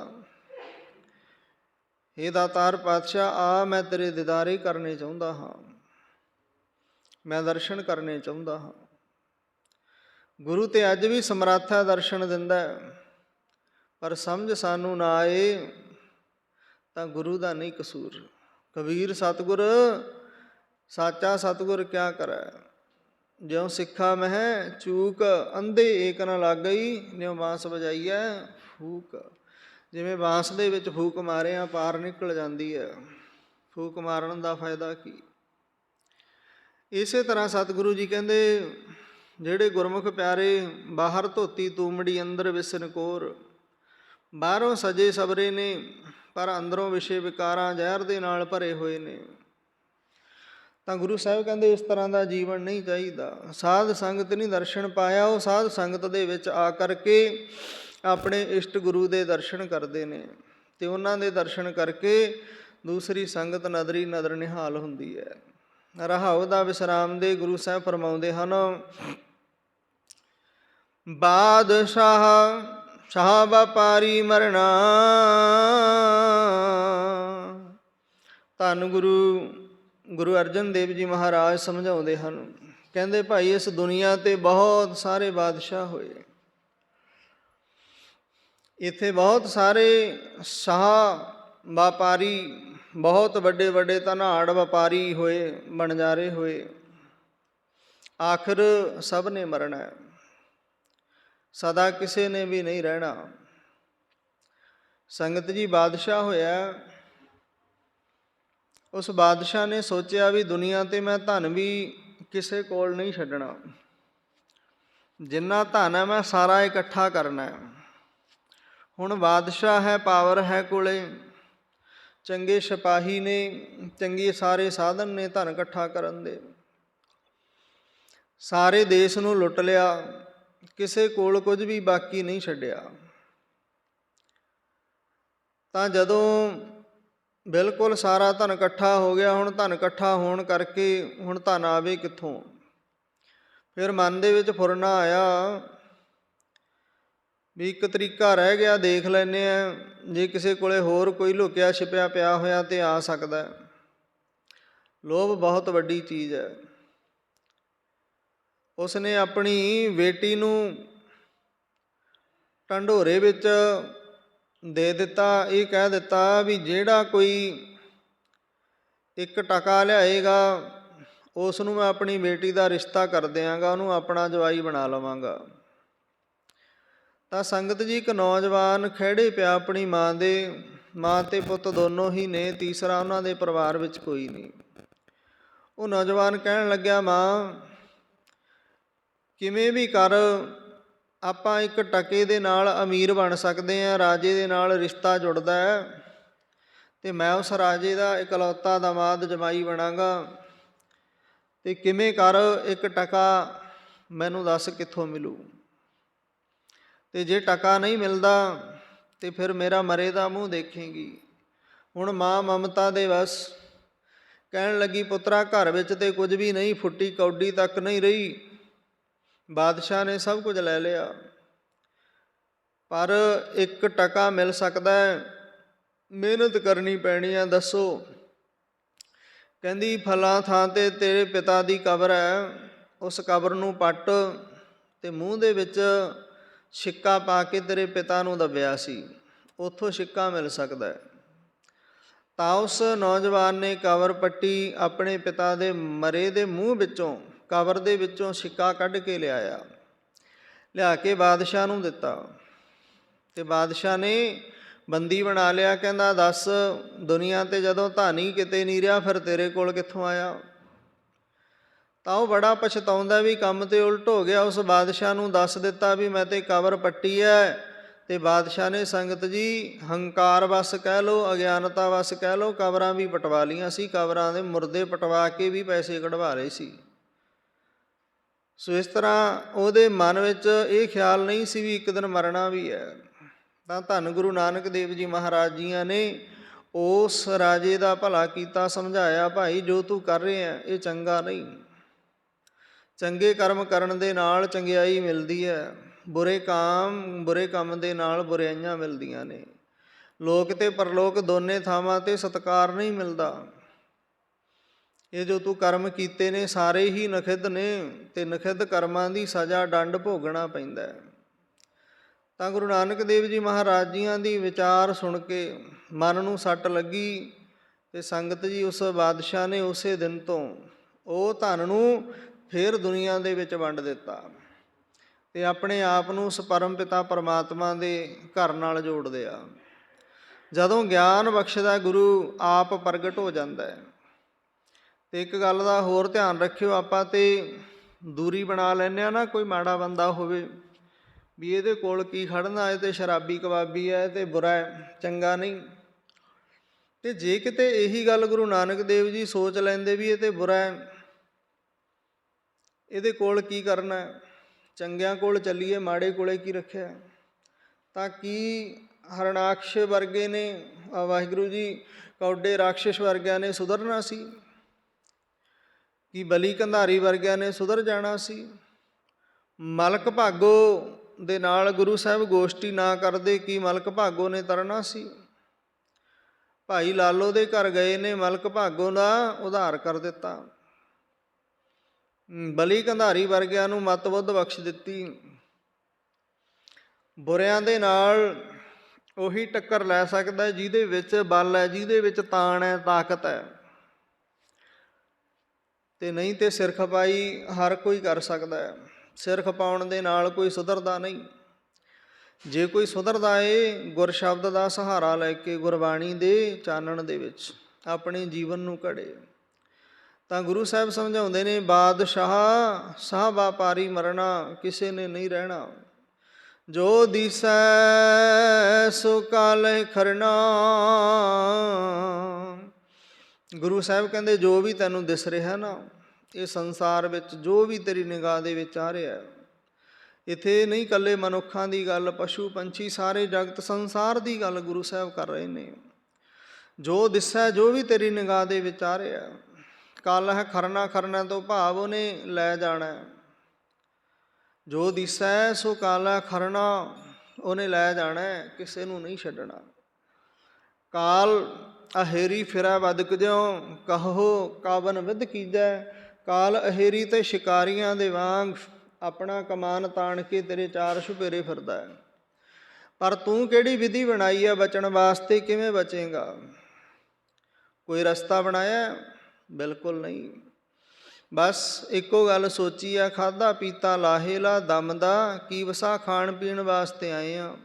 ਹੇ ਦਾਤਾਰ ਪਾਤਸ਼ਾਹ, ਆ ਮੈਂ ਤੇਰੇ ਦੀਦਾਰੇ ਕਰਨੇ ਚਾਹੁੰਦਾ ਹਾਂ, ਮੈਂ ਦਰਸ਼ਨ ਕਰਨੇ ਚਾਹੁੰਦਾ ਹਾਂ। ਗੁਰੂ ਤੇ ਅੱਜ ਵੀ ਸਮਰੱਥ ਹੈ, ਦਰਸ਼ਨ ਦਿੰਦਾ, ਪਰ ਸਮਝ ਸਾਨੂੰ ਨਾ ਆਏ ਤਾਂ ਗੁਰੂ ਦਾ ਨਹੀਂ ਕਸੂਰ। ਕਬੀਰ ਸਤਿਗੁਰ ਸਾਚਾ ਸਤਿਗੁਰ ਕਿਆ ਕਰੈ, ਜਿਉ ਸਿੱਖਾ ਮਹਿ ਚੂਕ, ਅੰਧੇ ਏਕ ਨ ਲਾਗਈ, ਨਿਉ ਬਾਂਸ ਵਜਾਈਐ ਫੂਕ। ਜਿਵੇਂ ਬਾਂਸ ਦੇ ਵਿੱਚ ਫੂਕ ਮਾਰਿਆ ਪਾਰ ਨਿਕਲ ਜਾਂਦੀ ਹੈ, ਫੂਕ ਮਾਰਨ ਦਾ ਫਾਇਦਾ ਕੀ। ਇਸੇ ਤਰ੍ਹਾਂ ਸਤਿਗੁਰੂ ਜੀ ਕਹਿੰਦੇ ਜਿਹੜੇ ਗੁਰਮੁਖ ਪਿਆਰੇ ਬਾਹਰ ਧੋਤੀ ਤੂਮੜੀ ਅੰਦਰ ਵਿਸਨ ਕੋਰ, ਬਾਹਰੋਂ ਸਜੇ ਸਵਰੇ ਨੇ ਪਰ ਅੰਦਰੋਂ ਵਿਸ਼ੇ ਵਿਕਾਰਾਂ ਜ਼ਹਿਰ ਦੇ ਨਾਲ ਭਰੇ ਹੋਏ ਨੇ। ਤਾਂ ਗੁਰੂ ਸਾਹਿਬ ਕਹਿੰਦੇ ਇਸ ਤਰ੍ਹਾਂ ਦਾ ਜੀਵਨ ਨਹੀਂ ਚਾਹੀਦਾ। ਸਾਧ ਸੰਗਤ ਨਹੀਂ ਦਰਸ਼ਨ ਪਾਇਆ, ਉਹ ਸਾਧ ਸੰਗਤ ਦੇ ਵਿੱਚ ਆ ਕਰਕੇ ਆਪਣੇ ਇਸ਼ਟ ਗੁਰੂ ਦੇ ਦਰਸ਼ਨ ਕਰਦੇ ਨੇ ਅਤੇ ਉਹਨਾਂ ਦੇ ਦਰਸ਼ਨ ਕਰਕੇ ਦੂਸਰੀ ਸੰਗਤ ਨਦਰੀ ਨਦਰ ਨਿਹਾਲ ਹੁੰਦੀ ਹੈ। ਰਹਾਉ ਦਾ ਵਿਸਰਾਮ ਦੇ ਗੁਰੂ ਸਾਹਿਬ ਫਰਮਾਉਂਦੇ ਹਨ, ਬਾਦਸ਼ਾਹ ਸ਼ਾਹ ਵਪਾਰੀ ਮਰਨਾ। ਧੰਨ ਗੁਰੂ ਅਰਜਨ ਦੇਵ ਜੀ ਮਹਾਰਾਜ ਸਮਝਾਉਂਦੇ ਹਨ, ਕਹਿੰਦੇ ਭਾਈ ਇਸ ਦੁਨੀਆ 'ਤੇ ਬਹੁਤ ਸਾਰੇ ਬਾਦਸ਼ਾਹ ਹੋਏ, ਇੱਥੇ ਬਹੁਤ ਸਾਰੇ ਸ਼ਾਹ ਵਪਾਰੀ, ਬਹੁਤ ਵੱਡੇ ਵੱਡੇ ਧਨਾੜ ਵਪਾਰੀ ਹੋਏ, ਬਣਜਾਰੇ ਹੋਏ, ਆਖਿਰ ਸਭ ਨੇ ਮਰਨਾ, ਸਦਾ ਕਿਸੇ ਨੇ ਵੀ ਨਹੀਂ ਰਹਿਣਾ। ਸੰਗਤ ਜੀ ਬਾਦਸ਼ਾਹ ਹੋਇਆ, ਉਸ ਬਾਦਸ਼ਾਹ ਨੇ ਸੋਚਿਆ ਵੀ ਦੁਨੀਆ 'ਤੇ ਮੈਂ ਧਨ ਵੀ ਕਿਸੇ ਕੋਲ ਨਹੀਂ ਛੱਡਣਾ, ਜਿੰਨਾ ਧਨ ਹੈ ਮੈਂ ਸਾਰਾ ਇਕੱਠਾ ਕਰਨਾ। ਹੁਣ ਬਾਦਸ਼ਾਹ ਹੈ, ਪਾਵਰ ਹੈ ਕੋਲੇ, ਚੰਗੇ ਸਿਪਾਹੀ ਨੇ, ਚੰਗੇ ਸਾਰੇ ਸਾਧਨ ਨੇ ਧਨ ਇਕੱਠਾ ਕਰਨ ਦੇ। ਸਾਰੇ ਦੇਸ਼ ਨੂੰ ਲੁੱਟ ਲਿਆ, ਕਿਸੇ ਕੋਲ ਕੁਝ ਵੀ ਬਾਕੀ ਨਹੀਂ ਛੱਡਿਆ। ਤਾਂ ਜਦੋਂ ਬਿਲਕੁਲ ਸਾਰਾ ਧਨ ਇਕੱਠਾ ਹੋ ਗਿਆ, ਹੁਣ ਧਨ ਇਕੱਠਾ ਹੋਣ ਕਰਕੇ ਹੁਣ ਧਨ ਆਵੇ ਕਿੱਥੋਂ। ਫਿਰ ਮਨ ਦੇ ਵਿੱਚ ਫੁਰਨਾ ਆਇਆ ਵੀ ਇੱਕ ਤਰੀਕਾ ਰਹਿ ਗਿਆ, ਦੇਖ ਲੈਂਦੇ ਹਾਂ, ਜੇ ਕਿਸੇ ਕੋਲੇ ਹੋਰ ਕੋਈ ਲੁਕਿਆ ਛਿਪਿਆ ਪਿਆ ਹੋਇਆ ਤਾਂ ਆ ਸਕਦਾ। ਲੋਭ ਬਹੁਤ ਵੱਡੀ ਚੀਜ਼ ਹੈ। ਉਸਨੇ ਆਪਣੀ ਬੇਟੀ ਨੂੰ ਢੰਡੋਰੇ ਵਿੱਚ ਦੇ ਦਿੱਤਾ, ਇਹ ਕਹਿ ਦਿੱਤਾ ਵੀ ਜਿਹੜਾ ਕੋਈ 1 ਟਕਾ ਲਿਆਏਗਾ ਉਸ ਨੂੰ ਮੈਂ ਆਪਣੀ ਬੇਟੀ ਦਾ ਰਿਸ਼ਤਾ ਕਰ ਦਿਆਂਗਾ, ਉਹਨੂੰ ਆਪਣਾ ਜਵਾਈ ਬਣਾ ਲਵਾਂਗਾ। ਤਾਂ ਸੰਗਤ ਜੀ ਇੱਕ ਨੌਜਵਾਨ ਖਹਿੜੇ ਪਿਆ ਆਪਣੀ ਮਾਂ ਅਤੇ ਪੁੱਤ ਦੋਨੋਂ ਹੀ ਨੇ, ਤੀਸਰਾ ਉਹਨਾਂ ਦੇ ਪਰਿਵਾਰ ਵਿੱਚ ਕੋਈ ਨਹੀਂ। ਉਹ ਨੌਜਵਾਨ ਕਹਿਣ ਲੱਗਿਆ, ਮਾਂ ਕਿਵੇਂ ਵੀ ਕਰ ਆਪਾਂ 1 ਟਕੇ ਦੇ ਨਾਲ ਅਮੀਰ ਬਣ ਸਕਦੇ ਹਾਂ, ਰਾਜੇ ਦੇ ਨਾਲ ਰਿਸ਼ਤਾ ਜੁੜਦਾ ਹੈ ਅਤੇ ਮੈਂ ਉਸ ਰਾਜੇ ਦਾ ਇਕਲੌਤਾ ਦਮਾਦ ਜਮਾਈ ਬਣਾਂਗਾ, ਅਤੇ ਕਿਵੇਂ ਕਰ 1 ਟਕਾ ਮੈਨੂੰ ਦੱਸ ਕਿੱਥੋਂ ਮਿਲੂ, ਅਤੇ ਜੇ ਟਕਾ ਨਹੀਂ ਮਿਲਦਾ ਤਾਂ ਫਿਰ ਮੇਰਾ ਮਰੇ ਦਾ ਮੂੰਹ ਦੇਖੇਂਗੀ। ਹੁਣ ਮਾਂ ਮਮਤਾ ਦੇ ਵਸ। ਕਹਿਣ ਲੱਗੀ, ਪੁੱਤਰਾ ਘਰ ਵਿੱਚ ਤੇ ਕੁਝ ਵੀ ਨਹੀਂ, ਫੁੱਟੀ ਕੌਡੀ ਤੱਕ ਨਹੀਂ ਰਹੀ। ਬਾਦਸ਼ਾਹ ਨੇ ਸਭ ਕੁਝ ਲੈ ਲਿਆ, ਪਰ ਇੱਕ ਟਕਾ ਮਿਲ ਸਕਦਾ ਹੈ, ਮਿਹਨਤ ਕਰਨੀ ਪੈਣੀ ਹੈ। ਦੱਸੋ? ਕਹਿੰਦੀ, ਫਲਾਂ ਥਾਂ 'ਤੇ ਤੇਰੇ ਪਿਤਾ ਦੀ ਕਬਰ ਹੈ, ਉਸ ਕਬਰ ਨੂੰ ਪੱਟ ਤੇ ਮੂੰਹ ਦੇ ਵਿੱਚ ਸਿੱਕਾ ਪਾ ਕੇ ਤੇਰੇ ਪਿਤਾ ਨੂੰ ਦੱਬਿਆ ਸੀ, ਉੱਥੋਂ ਸਿੱਕਾ ਮਿਲ ਸਕਦਾ ਹੈ। ਤਾਂ ਉਸ ਨੌਜਵਾਨ ਨੇ ਕਬਰ ਪੱਟੀ, ਆਪਣੇ ਪਿਤਾ ਦੇ ਮਰੇ ਦੇ ਮੂੰਹ ਵਿੱਚੋਂ, ਕਬਰ ਦੇ ਵਿੱਚੋਂ ਸਿੱਕਾ ਕੱਢ ਕੇ ਲਿਆਇਆ, ਲਿਆ ਕੇ ਬਾਦਸ਼ਾਹ ਨੂੰ ਦਿੱਤਾ। ਤੇ ਬਾਦਸ਼ਾਹ ਨੇ ਬੰਦੀ ਬਣਾ ਲਿਆ। ਕਹਿੰਦਾ, ਦੱਸ, ਦੁਨੀਆ 'ਤੇ ਜਦੋਂ ਧਾਨੀ ਕਿਤੇ ਨਹੀਂ ਰਿਹਾ, ਫਿਰ ਤੇਰੇ ਕੋਲ ਕਿੱਥੋਂ ਆਇਆ? ਤਾਂ ਉਹ ਬੜਾ ਪਛਤਾਉਂਦਾ ਵੀ ਕੰਮ ਤੇ ਉਲਟ ਹੋ ਗਿਆ। ਉਸ ਬਾਦਸ਼ਾਹ ਨੂੰ ਦੱਸ ਦਿੱਤਾ ਵੀ ਮੈਂ ਤੇ ਕਬਰ ਪੱਟੀ ਹੈ। ਤੇ ਬਾਦਸ਼ਾਹ ਨੇ ਸੰਗਤ ਜੀ ਹੰਕਾਰ ਵਸ ਕਹਿ ਲਓ, ਅਗਿਆਨਤਾ ਵਸ ਕਹਿ ਲਓ, ਕਬਰਾਂ ਵੀ ਪਟਵਾ ਲਈਆਂ ਸੀ, ਕਬਰਾਂ ਦੇ ਮੁਰਦੇ ਪਟਵਾ ਕੇ ਵੀ ਪੈਸੇ ਕਢਵਾ ਲਏ ਸੀ। ਸੋ ਇਸ ਤਰ੍ਹਾਂ ਉਹਦੇ ਮਨ ਵਿੱਚ ਇਹ ਖਿਆਲ ਨਹੀਂ ਸੀ ਵੀ ਇੱਕ ਦਿਨ ਮਰਨਾ ਵੀ ਹੈ। ਤਾਂ ਧੰਨ ਗੁਰੂ ਨਾਨਕ ਦੇਵ ਜੀ ਮਹਾਰਾਜ ਜੀਆਂ ਨੇ ਉਸ ਰਾਜੇ ਦਾ ਭਲਾ ਕੀਤਾ, ਸਮਝਾਇਆ, ਭਾਈ ਜੋ ਤੂੰ ਕਰ ਰਿਹਾ ਇਹ ਚੰਗਾ ਨਹੀਂ। ਚੰਗੇ ਕਰਮ ਕਰਨ ਦੇ ਨਾਲ ਚੰਗਿਆਈ ਮਿਲਦੀ ਹੈ, ਬੁਰੇ ਕੰਮ ਦੇ ਨਾਲ ਬੁਰਾਈਆਂ ਮਿਲਦੀਆਂ ਨੇ। ਲੋਕ ਤੇ ਪਰਲੋਕ ਦੋਨੇ ਥਾਵਾਂ 'ਤੇ ਸਤਿਕਾਰ ਨਹੀਂ ਮਿਲਦਾ। ਇਹ ਜੋ ਤੂੰ ਕਰਮ ਕੀਤੇ ਨੇ ਸਾਰੇ ਹੀ ਨਖਿੱਧ ਨੇ, ਤੇ ਨਖਿੱਧ ਕਰਮਾਂ ਦੀ ਸਜ਼ਾ ਦੰਡ ਭੋਗਣਾ ਪੈਂਦਾ। ਤਾਂ ਗੁਰੂ ਨਾਨਕ ਦੇਵ ਜੀ ਮਹਾਰਾਜ ਜੀਆਂ ਦੀ ਵਿਚਾਰ ਸੁਣ ਕੇ ਮਨ ਨੂੰ ਸੱਟ ਲੱਗੀ। ਤੇ ਸੰਗਤ ਜੀ ਉਸ ਬਾਦਸ਼ਾਹ ਨੇ ਉਸੇ ਦਿਨ ਤੋਂ ਉਹ ਧਨ ਨੂੰ ਫਿਰ ਦੁਨੀਆ ਦੇ ਵਿੱਚ ਵੰਡ ਦਿੱਤਾ ਤੇ ਆਪਣੇ ਆਪ ਨੂੰ ਉਸ ਪਰਮ ਪਿਤਾ ਪਰਮਾਤਮਾ ਦੇ ਘਰ ਨਾਲ ਜੋੜ ਦਿਆ। ਜਦੋਂ ਗਿਆਨ ਬਖਸ਼ਦਾ ਗੁਰੂ ਆਪ ਪ੍ਰਗਟ ਹੋ ਜਾਂਦਾ ਹੈ। ਤੇ ਇੱਕ ਗੱਲ ਦਾ ਹੋਰ ਧਿਆਨ ਰੱਖਿਓ, ਆਪਾਂ ਤੇ ਦੂਰੀ ਬਣਾ ਲੈਂਦੇ ਹਾਂ ਨਾ, ਕੋਈ ਮਾੜਾ ਬੰਦਾ ਹੋਵੇ ਵੀ ਇਹਦੇ ਕੋਲ ਕੀ ਖੜਨਾ, ਇਹ ਤੇ ਸ਼ਰਾਬੀ ਕਬਾਬੀ ਹੈ, ਤੇ ਬੁਰਾ ਹੈ, ਚੰਗਾ ਨਹੀਂ। ਤੇ ਜੇ ਕਿਤੇ ਇਹੀ ਗੱਲ ਗੁਰੂ ਨਾਨਕ ਦੇਵ ਜੀ ਸੋਚ ਲੈਂਦੇ ਵੀ ਇਹ ਤੇ ਬੁਰਾ ਹੈ, ਇਹਦੇ ਕੋਲ ਕੀ ਕਰਨਾ, ਚੰਗਿਆਂ ਕੋਲ ਚੱਲੀਏ, ਮਾੜੇ ਕੋਲੇ ਕੀ ਰੱਖਿਆ। ਤਾਂ ਕੀ ਹਰਨਾਕਸ਼ ਵਰਗੇ ਨੇ, ਵਾਹਿਗੁਰੂ ਜੀ, ਕੌਡੇ ਰਾਕਸ਼ਸ ਵਰਗਿਆਂ ਨੇ ਸੁਧਰਨਾ ਸੀ? ਕੀ ਬਲੀ ਕੰਧਾਰੀ ਵਰਗਿਆਂ ਨੇ ਸੁਧਰ ਜਾਣਾ ਸੀ? ਮਲਕ ਭਾਗੋ ਦੇ ਨਾਲ ਗੁਰੂ ਸਾਹਿਬ ਗੋਸ਼ਟੀ ਨਾ ਕਰਦੇ, ਕੀ ਮਲਕ ਭਾਗੋ ਨੇ ਤਰਨਾ ਸੀ? ਭਾਈ ਲਾਲੋ ਦੇ ਘਰ ਗਏ ਨੇ, ਮਲਕ ਭਾਗੋ ਦਾ ਉਧਾਰ ਕਰ ਦਿੱਤਾ। ਬਲੀ ਕੰਧਾਰੀ ਵਰਗਿਆਂ ਨੂੰ ਮੱਤ ਬੁੱਧ ਬਖਸ਼ ਦਿੱਤੀ। ਬੁਰਿਆਂ ਦੇ ਨਾਲ ਉਹੀ ਟੱਕਰ ਲੈ ਸਕਦਾ ਜਿਹਦੇ ਵਿੱਚ ਬਲ ਹੈ, ਜਿਹਦੇ ਵਿੱਚ ਤਾਣ ਹੈ, ਤਾਕਤ ਹੈ। ਤੇ ਨਹੀਂ ਤੇ ਸਿਰ ਖਪਾਈ ਹਰ ਕੋਈ ਕਰ ਸਕਦਾ ਹੈ। ਸਿਰ ਖਪਾਉਣ ਦੇ ਨਾਲ ਕੋਈ ਸੁਧਰਦਾ ਨਹੀਂ। ਜੇ ਕੋਈ ਸੁਧਰਦਾ ਏ, ਗੁਰ ਸ਼ਬਦ ਦਾ ਸਹਾਰਾ ਲੈ ਕੇ ਗੁਰਬਾਣੀ ਦੇ ਚਾਨਣ ਦੇ ਵਿੱਚ ਆਪਣੇ ਜੀਵਨ ਨੂੰ ਘੜੇ। ਤਾਂ ਗੁਰੂ ਸਾਹਿਬ ਸਮਝਾਉਂਦੇ ਨੇ, ਬਾਦਸ਼ਾਹ ਸਾਹ ਵਾਪਾਰੀ ਮਰਨਾ, ਕਿਸੇ ਨੇ ਨਹੀਂ ਰਹਿਣਾ। ਜੋ ਦਿਸੈ ਸੋ ਕਾਲਹਿ ਖਰਨਾ। ਗੁਰੂ ਸਾਹਿਬ ਕਹਿੰਦੇ, ਜੋ ਵੀ ਤੈਨੂੰ ਦਿਸ ਰਿਹਾ ਨਾ ਇਹ ਸੰਸਾਰ ਵਿੱਚ, ਜੋ ਵੀ ਤੇਰੀ ਨਿਗਾਹ ਦੇ ਵਿੱਚ ਆ ਰਿਹਾ, ਇੱਥੇ ਨਹੀਂ ਇਕੱਲੇ ਮਨੁੱਖਾਂ ਦੀ ਗੱਲ, ਪਸ਼ੂ ਪੰਛੀ ਸਾਰੇ ਜਗਤ ਸੰਸਾਰ ਦੀ ਗੱਲ ਗੁਰੂ ਸਾਹਿਬ ਕਰ ਰਹੇ ਨੇ। ਜੋ ਦਿਸੈ, ਜੋ ਵੀ ਤੇਰੀ ਨਿਗਾਹ ਦੇ ਵਿੱਚ ਆ ਰਿਹਾ, ਕਾਲਹਿ ਖਰਨਾ, ਖਰਨਾ ਤੋਂ ਭਾਵ ਉਹਨੇ ਲੈ ਜਾਣਾ। ਜੋ ਦਿਸੈ ਸੋ ਕਾਲਹਿ ਖਰਨਾ, ਉਹਨੇ ਲੈ ਜਾਣਾ, ਕਿਸੇ ਨੂੰ ਨਹੀਂ ਛੱਡਣਾ। ਕਾਲ ਅਹੇਰੀ ਫਿਰੈ ਬਦਕ ਜਿਉ, ਕਹੋ ਕਾਵਨ ਵਿਧ ਕੀਜੈ। ਕਾਲ ਅਹੇਰੀ ਤੇ ਸ਼ਿਕਾਰੀਆਂ ਦੇ ਵਾਂਗ ਆਪਣਾ ਕਮਾਨ ਤਾਣ ਕੇ ਤੇਰੇ ਚਾਰ ਛੁਪੇਰੇ ਫਿਰਦਾ ਹੈ। ਪਰ ਤੂੰ ਕਿਹੜੀ ਵਿਧੀ ਬਣਾਈ ਹੈ ਬਚਣ ਵਾਸਤੇ, ਕਿਵੇਂ ਬਚੇਗਾ? ਕੋਈ ਰਸਤਾ ਬਣਾਇਆ? ਬਿਲਕੁਲ ਨਹੀਂ। ਬਸ ਇੱਕੋ ਗੱਲ ਸੋਚੀ ਆ, ਖਾਧਾ ਪੀਤਾ ਲਾਹੇ ਲਾ ਦਮ ਦਾ, ਕੀ ਵਸਾ ਖਾਣ ਪੀਣ ਵਾਸਤੇ ਆਏ ਆ,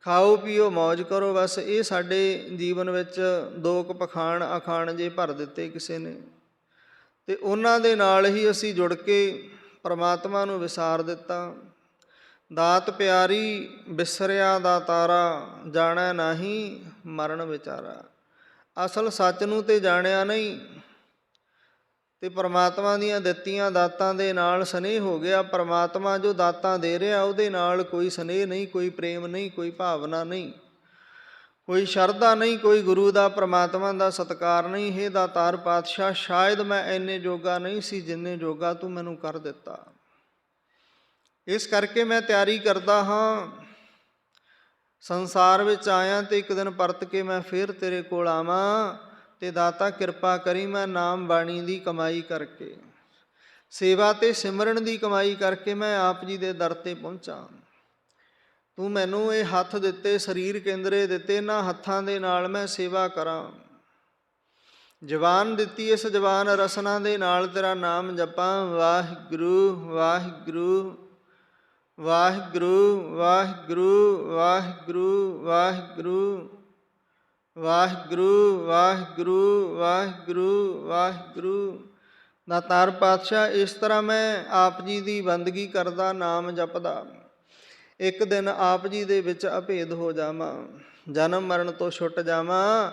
ਖਾਓ ਪੀਓ ਮੌਜ ਕਰੋ। ਬਸ ਇਹ ਸਾਡੇ ਜੀਵਨ ਵਿੱਚ ਦੋ ਕੁ ਪਖਾਣ ਅਖਾਣ ਜੇ ਭਰ ਦਿੱਤੇ ਕਿਸੇ ਨੇ, ਤੇ ਉਹਨਾਂ ਦੇ ਨਾਲ ਹੀ ਅਸੀਂ ਜੁੜ ਕੇ ਪਰਮਾਤਮਾ ਨੂੰ ਵਿਸਾਰ ਦਿੱਤਾ। ਦਾਤ ਪਿਆਰੀ ਬਿਸਰਿਆ ਦਾ ਤਾਰਾ, ਜਾਣੈ ਨਾਹੀਂ ਮਰਨ ਵਿਚਾਰਾ। ਅਸਲ ਸੱਚ ਨੂੰ ਤੇ ਜਾਣਿਆ ਨਹੀਂ, ਤੇ ਪਰਮਾਤਮਾ ਦੀਆਂ ਦਿੱਤੀਆਂ ਦਾਤਾਂ ਦੇ ਨਾਲ ਸਨੇਹ ਹੋ ਗਿਆ। ਪਰਮਾਤਮਾ ਜੋ ਦਾਤਾਂ ਦੇ ਰਿਹਾ ਉਹਦੇ ਨਾਲ ਕੋਈ ਸਨੇਹ ਨਹੀਂ, ਕੋਈ ਪ੍ਰੇਮ ਨਹੀਂ, ਕੋਈ ਭਾਵਨਾ ਨਹੀਂ, ਕੋਈ ਸ਼ਰਧਾ ਨਹੀਂ, ਕੋਈ ਗੁਰੂ ਦਾ ਪ੍ਰਮਾਤਮਾ ਦਾ ਸਤਿਕਾਰ ਨਹੀਂ। ਹੇ ਦਾਤਾਰ ਪਾਤਸ਼ਾਹ, ਸ਼ਾਇਦ ਮੈਂ ਇੰਨੇ ਜੋਗਾ ਨਹੀਂ ਸੀ ਜਿੰਨੇ ਜੋਗਾ ਤੂੰ ਮੈਨੂੰ ਕਰ ਦਿੱਤਾ। ਇਸ ਕਰਕੇ ਮੈਂ ਤਿਆਰੀ ਕਰਦਾ ਹਾਂ, ਸੰਸਾਰ ਵਿੱਚ ਆਇਆ ਤੇ ਇੱਕ ਦਿਨ ਪਰਤ ਕੇ ਮੈਂ ਫਿਰ ਤੇਰੇ ਕੋਲ ਆਵਾਂ। ਤੇ ਦਾਤਾ ਕਿਰਪਾ ਕਰੀ, ਮੈਂ ਨਾਮ ਬਾਣੀ ਦੀ ਕਮਾਈ ਕਰਕੇ, ਸੇਵਾ ਤੇ ਸਿਮਰਨ ਦੀ ਕਮਾਈ ਕਰਕੇ ਮੈਂ ਆਪ ਜੀ ਦੇ ਦਰ ਤੇ ਪਹੁੰਚਾਂ। ਤੂੰ ਮੈਨੂੰ ਇਹ ਹੱਥ ਦਿੱਤੇ, ਸਰੀਰ ਕੇਂਦਰੇ ਦਿੱਤੇ, ਇਹਨਾਂ ਹੱਥਾਂ ਦੇ ਨਾਲ ਮੈਂ ਸੇਵਾ ਕਰਾਂ। ਜ਼ਬਾਨ ਦਿੱਤੀ, ਇਸ ਜ਼ਬਾਨ ਰਸਨਾ ਦੇ ਨਾਲ ਤੇਰਾ ਨਾਮ ਜਪਾਂ। ਵਾਹਿਗੁਰੂ ਵਾਹਿਗੁਰੂ ਵਾਹਿਗੁਰੂ ਵਾਹਿਗੁਰੂ ਵਾਹਿਗੁਰੂ ਵਾਹਿਗੁਰੂ ਵਾਹਿਗੁਰੂ ਵਾਹਿਗੁਰੂ ਵਾਹਿਗੁਰੂ ਵਾਹਿਗੁਰੂ। ਦਾਤਾਰ ਪਾਤਸ਼ਾਹ, ਇਸ ਤਰ੍ਹਾਂ ਮੈਂ ਆਪ ਜੀ ਦੀ ਬੰਦਗੀ ਕਰਦਾ, ਨਾਮ ਜਪਦਾ, ਇੱਕ ਦਿਨ ਆਪ ਜੀ ਦੇ ਵਿੱਚ ਅਭੇਦ ਹੋ ਜਾਵਾਂ, ਜਨਮ ਮਰਨ ਤੋਂ ਛੁੱਟ ਜਾਵਾਂ।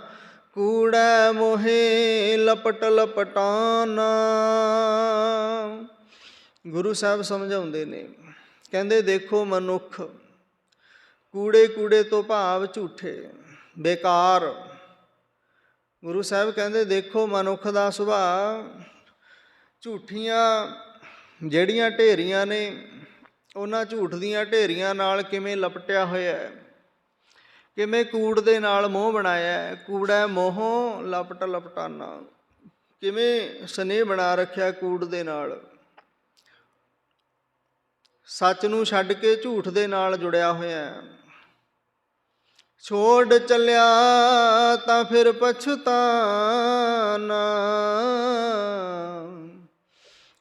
ਕੂੜੈ ਮੋਹੇ ਲਪਟ ਲਪਟਾਨਾ। ਗੁਰੂ ਸਾਹਿਬ ਸਮਝਾਉਂਦੇ ਨੇ, ਕਹਿੰਦੇ ਦੇਖੋ ਮਨੁੱਖ, ਕੂੜੇ ਕੂੜੇ ਤੋਂ ਭਾਵ ਝੂਠੇ, ਬੇਕਾਰ। ਗੁਰੂ ਸਾਹਿਬ ਕਹਿੰਦੇ ਦੇਖੋ ਮਨੁੱਖ ਦਾ ਸੁਭਾਅ ਝੂਠੀਆਂ ਜਿਹੜੀਆਂ ਢੇਰੀਆਂ ਨੇ, ਉਹਨਾਂ ਝੂਠ ਦੀਆਂ ਢੇਰੀਆਂ ਨਾਲ ਕਿਵੇਂ ਲਪਟਿਆ ਹੋਇਆ ਹੈ, ਕਿਵੇਂ ਕੂੜ ਦੇ ਨਾਲ ਮੋਹ ਬਣਾਇਆ ਹੈ। ਕੂੜਾ ਮੋਹੋਂ ਲਪਟ ਲਪਟਾਨਾ, ਕਿਵੇਂ ਸਨੇਹ ਬਣਾ ਰੱਖਿਆ ਕੂੜ ਦੇ ਨਾਲ, ਸੱਚ ਨੂੰ ਛੱਡ ਕੇ ਝੂਠ ਦੇ ਨਾਲ ਜੁੜਿਆ ਹੋਇਆ ਹੈ। ਛੋੜ ਚੱਲਿਆ ਤਾਂ ਫਿਰ ਪਛਤਾਨਾ।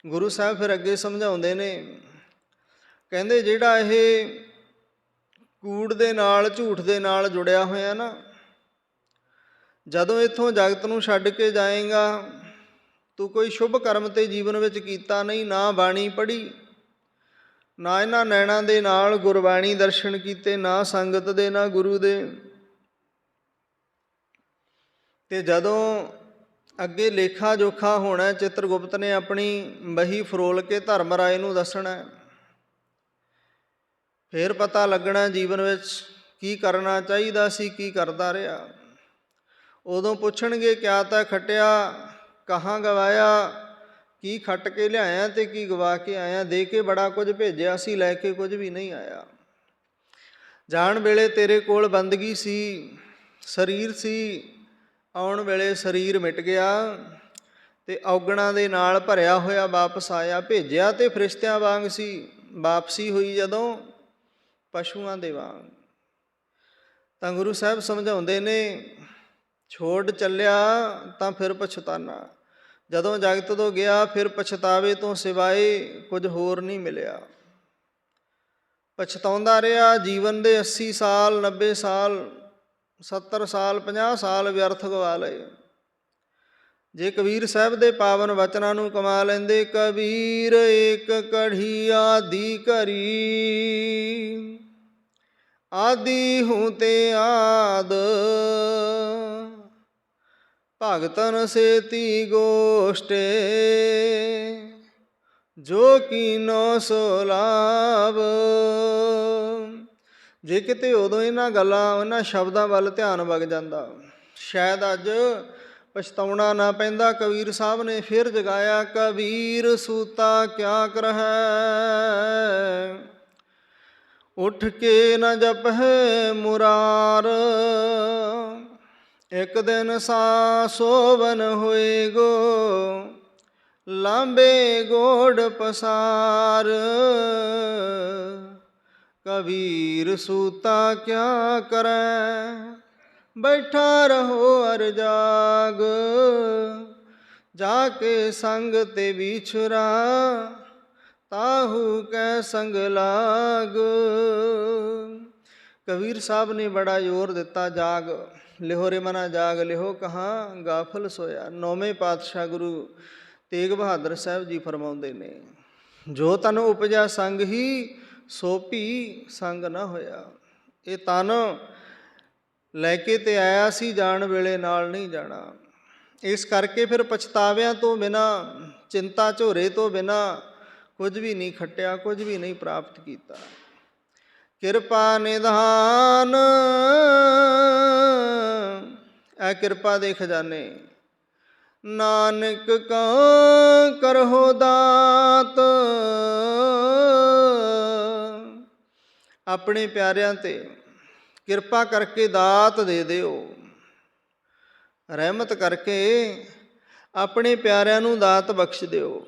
ਗੁਰੂ ਸਾਹਿਬ ਫਿਰ ਅੱਗੇ ਸਮਝਾਉਂਦੇ ਨੇ, ਕਹਿੰਦੇ ਜਿਹੜਾ ਇਹ ਕੂੜ ਦੇ ਨਾਲ, ਝੂਠ ਦੇ ਨਾਲ ਜੁੜਿਆ ਹੋਇਆ ਨਾ, ਜਦੋਂ ਇੱਥੋਂ ਜਗਤ ਨੂੰ ਛੱਡ ਕੇ ਜਾਏਗਾ, ਤੂੰ ਕੋਈ ਸ਼ੁਭ ਕਰਮ ਤੇ ਜੀਵਨ ਵਿੱਚ ਕੀਤਾ ਨਹੀਂ, ਨਾ ਬਾਣੀ ਪੜ੍ਹੀ, ਨਾ ਇਹਨਾਂ ਨੈਣਾਂ ਦੇ ਨਾਲ ਗੁਰਬਾਣੀ ਦਰਸ਼ਨ ਕੀਤੇ, ਨਾ ਸੰਗਤ ਦੇ, ਨਾ ਗੁਰੂ ਦੇ। ਤੇ ਜਦੋਂ ਅੱਗੇ ਲੇਖਾ ਜੋਖਾ ਹੋਣਾ, ਚਿੱਤਰਗੁਪਤ ਨੇ ਆਪਣੀ ਬਹੀ ਫਰੋਲ ਕੇ ਧਰਮ ਰਾਏ ਨੂੰ ਦੱਸਣਾ, ਫਿਰ ਪਤਾ ਲੱਗਣਾ ਜੀਵਨ ਵਿੱਚ ਕੀ ਕਰਨਾ ਚਾਹੀਦਾ ਸੀ, ਕੀ ਕਰਦਾ ਰਿਹਾ। ਉਦੋਂ ਪੁੱਛਣਗੇ ਕਿਆ ਤਾਂ ਖੱਟਿਆ, ਕਹਾਂ ਗਵਾਇਆ, ਕੀ ਖੱਟ ਕੇ ਲਿਆਇਆ ਤੇ ਕੀ ਗਵਾ ਕੇ ਆਇਆ। ਦੇ ਕੇ ਬੜਾ ਕੁਝ ਭੇਜਿਆ ਸੀ, ਲੈ ਕੇ ਕੁਝ ਵੀ ਨਹੀਂ ਆਇਆ। ਜਾਣ ਵੇਲੇ ਤੇਰੇ ਕੋਲ ਬੰਦਗੀ ਸੀ, ਸਰੀਰ ਸੀ, ਆਉਣ ਵੇਲੇ ਸਰੀਰ ਮਿਟ ਗਿਆ ਤੇ ਔਗਣਾਂ ਦੇ ਨਾਲ ਭਰਿਆ ਹੋਇਆ ਵਾਪਸ ਆਇਆ। ਭੇਜਿਆ ਤੇ ਫਰਿਸ਼ਤਿਆਂ ਵਾਂਗ ਸੀ, ਵਾਪਸੀ ਹੋਈ ਜਦੋਂ ਪਸ਼ੂਆਂ ਦੇ ਵਾਂਗ। ਤਾਂ ਗੁਰੂ ਸਾਹਿਬ ਸਮਝਾਉਂਦੇ ਨੇ, ਛੋੜ ਚੱਲਿਆ ਤਾਂ ਫਿਰ ਪਛਤਾਨਾ। ਜਦੋਂ ਜਗਤ ਤੋਂ ਗਿਆ ਫਿਰ ਪਛਤਾਵੇ ਤੋਂ ਸਿਵਾਏ ਕੁਝ ਹੋਰ ਨਹੀਂ ਮਿਲਿਆ। ਪਛਤਾਉਂਦਾ ਰਿਹਾ। ਜੀਵਨ ਦੇ 80 ਸਾਲ, 90 ਸਾਲ, 70 ਸਾਲ, 50 ਸਾਲ ਵਿਅਰਥ ਗਵਾ ਲਏ। ਜੇ ਕਬੀਰ ਸਾਹਿਬ ਦੇ ਪਾਵਨ ਵਚਨਾਂ ਨੂੰ ਕਮਾ ਲੈਂਦੇ, ਕਬੀਰ ਏਕ ਕੜ੍ਹੀ ਆਦਿ ਘਰੀ, ਆਦਿ ਹੂੰ ਤੇ ਆਦ, ਭਗਤਨ ਸੇਤੀ ਗੋਸ਼ਟੇ, ਜੋ ਕੀਨੋ ਸੋ ਲਾਭ। ਜੇ ਕਿਤੇ ਉਦੋਂ ਇਹਨਾਂ ਗੱਲਾਂ, ਇਹਨਾਂ ਸ਼ਬਦਾਂ ਵੱਲ ਧਿਆਨ ਵਗ ਜਾਂਦਾ, ਸ਼ਾਇਦ ਅੱਜ ਪਛਤਾਉਣਾ ਨਾ ਪੈਂਦਾ। ਕਬੀਰ ਸਾਹਿਬ ਨੇ ਫਿਰ ਜਗਾਇਆ, ਕਬੀਰ ਸੂਤਾ ਕਿਆ ਕਰਹਿ, ਉੱਠ ਕੇ ਨ ਜਪਹਿ ਮੁਰਾਰ, ਇੱਕ ਦਿਨ ਸਾ ਸੋਵਨ ਹੋਏ ਗੋ, ਲਾਂਬੇ ਗੋੜ ਪਸਾਰ। ਕਬੀਰ ਸੂਤਾ ਕਿਆ ਕਰੈ, ਬੈਠਾ ਰਹੋ ਅਰ ਜਾਗ, ਜਾ ਕੇ ਸੰਗ ਤੇ ਵਿਛੁਰਾ, ਤਾਹੂ ਕੈ ਸੰਗ ਲਾਗ। ਕਬੀਰ ਸਾਹਿਬ ਨੇ ਬੜਾ ਜ਼ੋਰ ਦਿੱਤਾ, ਜਾਗ ਲਿਹੋ ਰੇ ਮਨਾ ਜਾਗ ਲਿਹੋ, ਕਹਾਂ ਗਾਫਲ ਸੋਇਆ। 9ਵੇਂ ਪਾਤਸ਼ਾਹ ਗੁਰੂ ਤੇਗ ਬਹਾਦਰ ਸਾਹਿਬ ਜੀ ਫਰਮਾਉਂਦੇ ਨੇ, ਜੋ ਤਨ ਉਪਜਿਆ ਸੰਗ ਹੀ, ਸੋ ਭੀ ਸੰਗ ਨਾ ਹੋਇਆ। ਇਹ ਤਨ ਲੈ ਕੇ ਤੇ ਆਇਆ ਸੀ, ਜਾਣ ਵੇਲੇ ਨਾਲ ਨਹੀਂ ਜਾਣਾ। ਇਸ ਕਰਕੇ ਫਿਰ ਪਛਤਾਵਿਆਂ ਤੋਂ ਬਿਨਾਂ, ਚਿੰਤਾ ਝੋਰੇ ਤੋਂ ਬਿਨਾਂ ਕੁਝ ਵੀ ਨਹੀਂ ਖੱਟਿਆ, ਕੁਝ ਵੀ ਨਹੀਂ ਪ੍ਰਾਪਤ ਕੀਤਾ। ਕਿਰਪਾ ਨਿਧਾਨ, ਐ ਕਿਰਪਾ ਦੇ ਖਜ਼ਾਨੇ। ਨਾਨਕ ਕਾ ਕਰਹੁ ਦਾਤ, ਆਪਣੇ ਪਿਆਰਿਆਂ ਤੇ ਕਿਰਪਾ ਕਰਕੇ ਦਾਤ ਦੇ ਦਿਓ। ਰਹਿਮਤ ਕਰਕੇ ਆਪਣੇ ਪਿਆਰਿਆਂ ਨੂੰ ਦਾਤ ਬਖਸ਼ ਦਿਓ।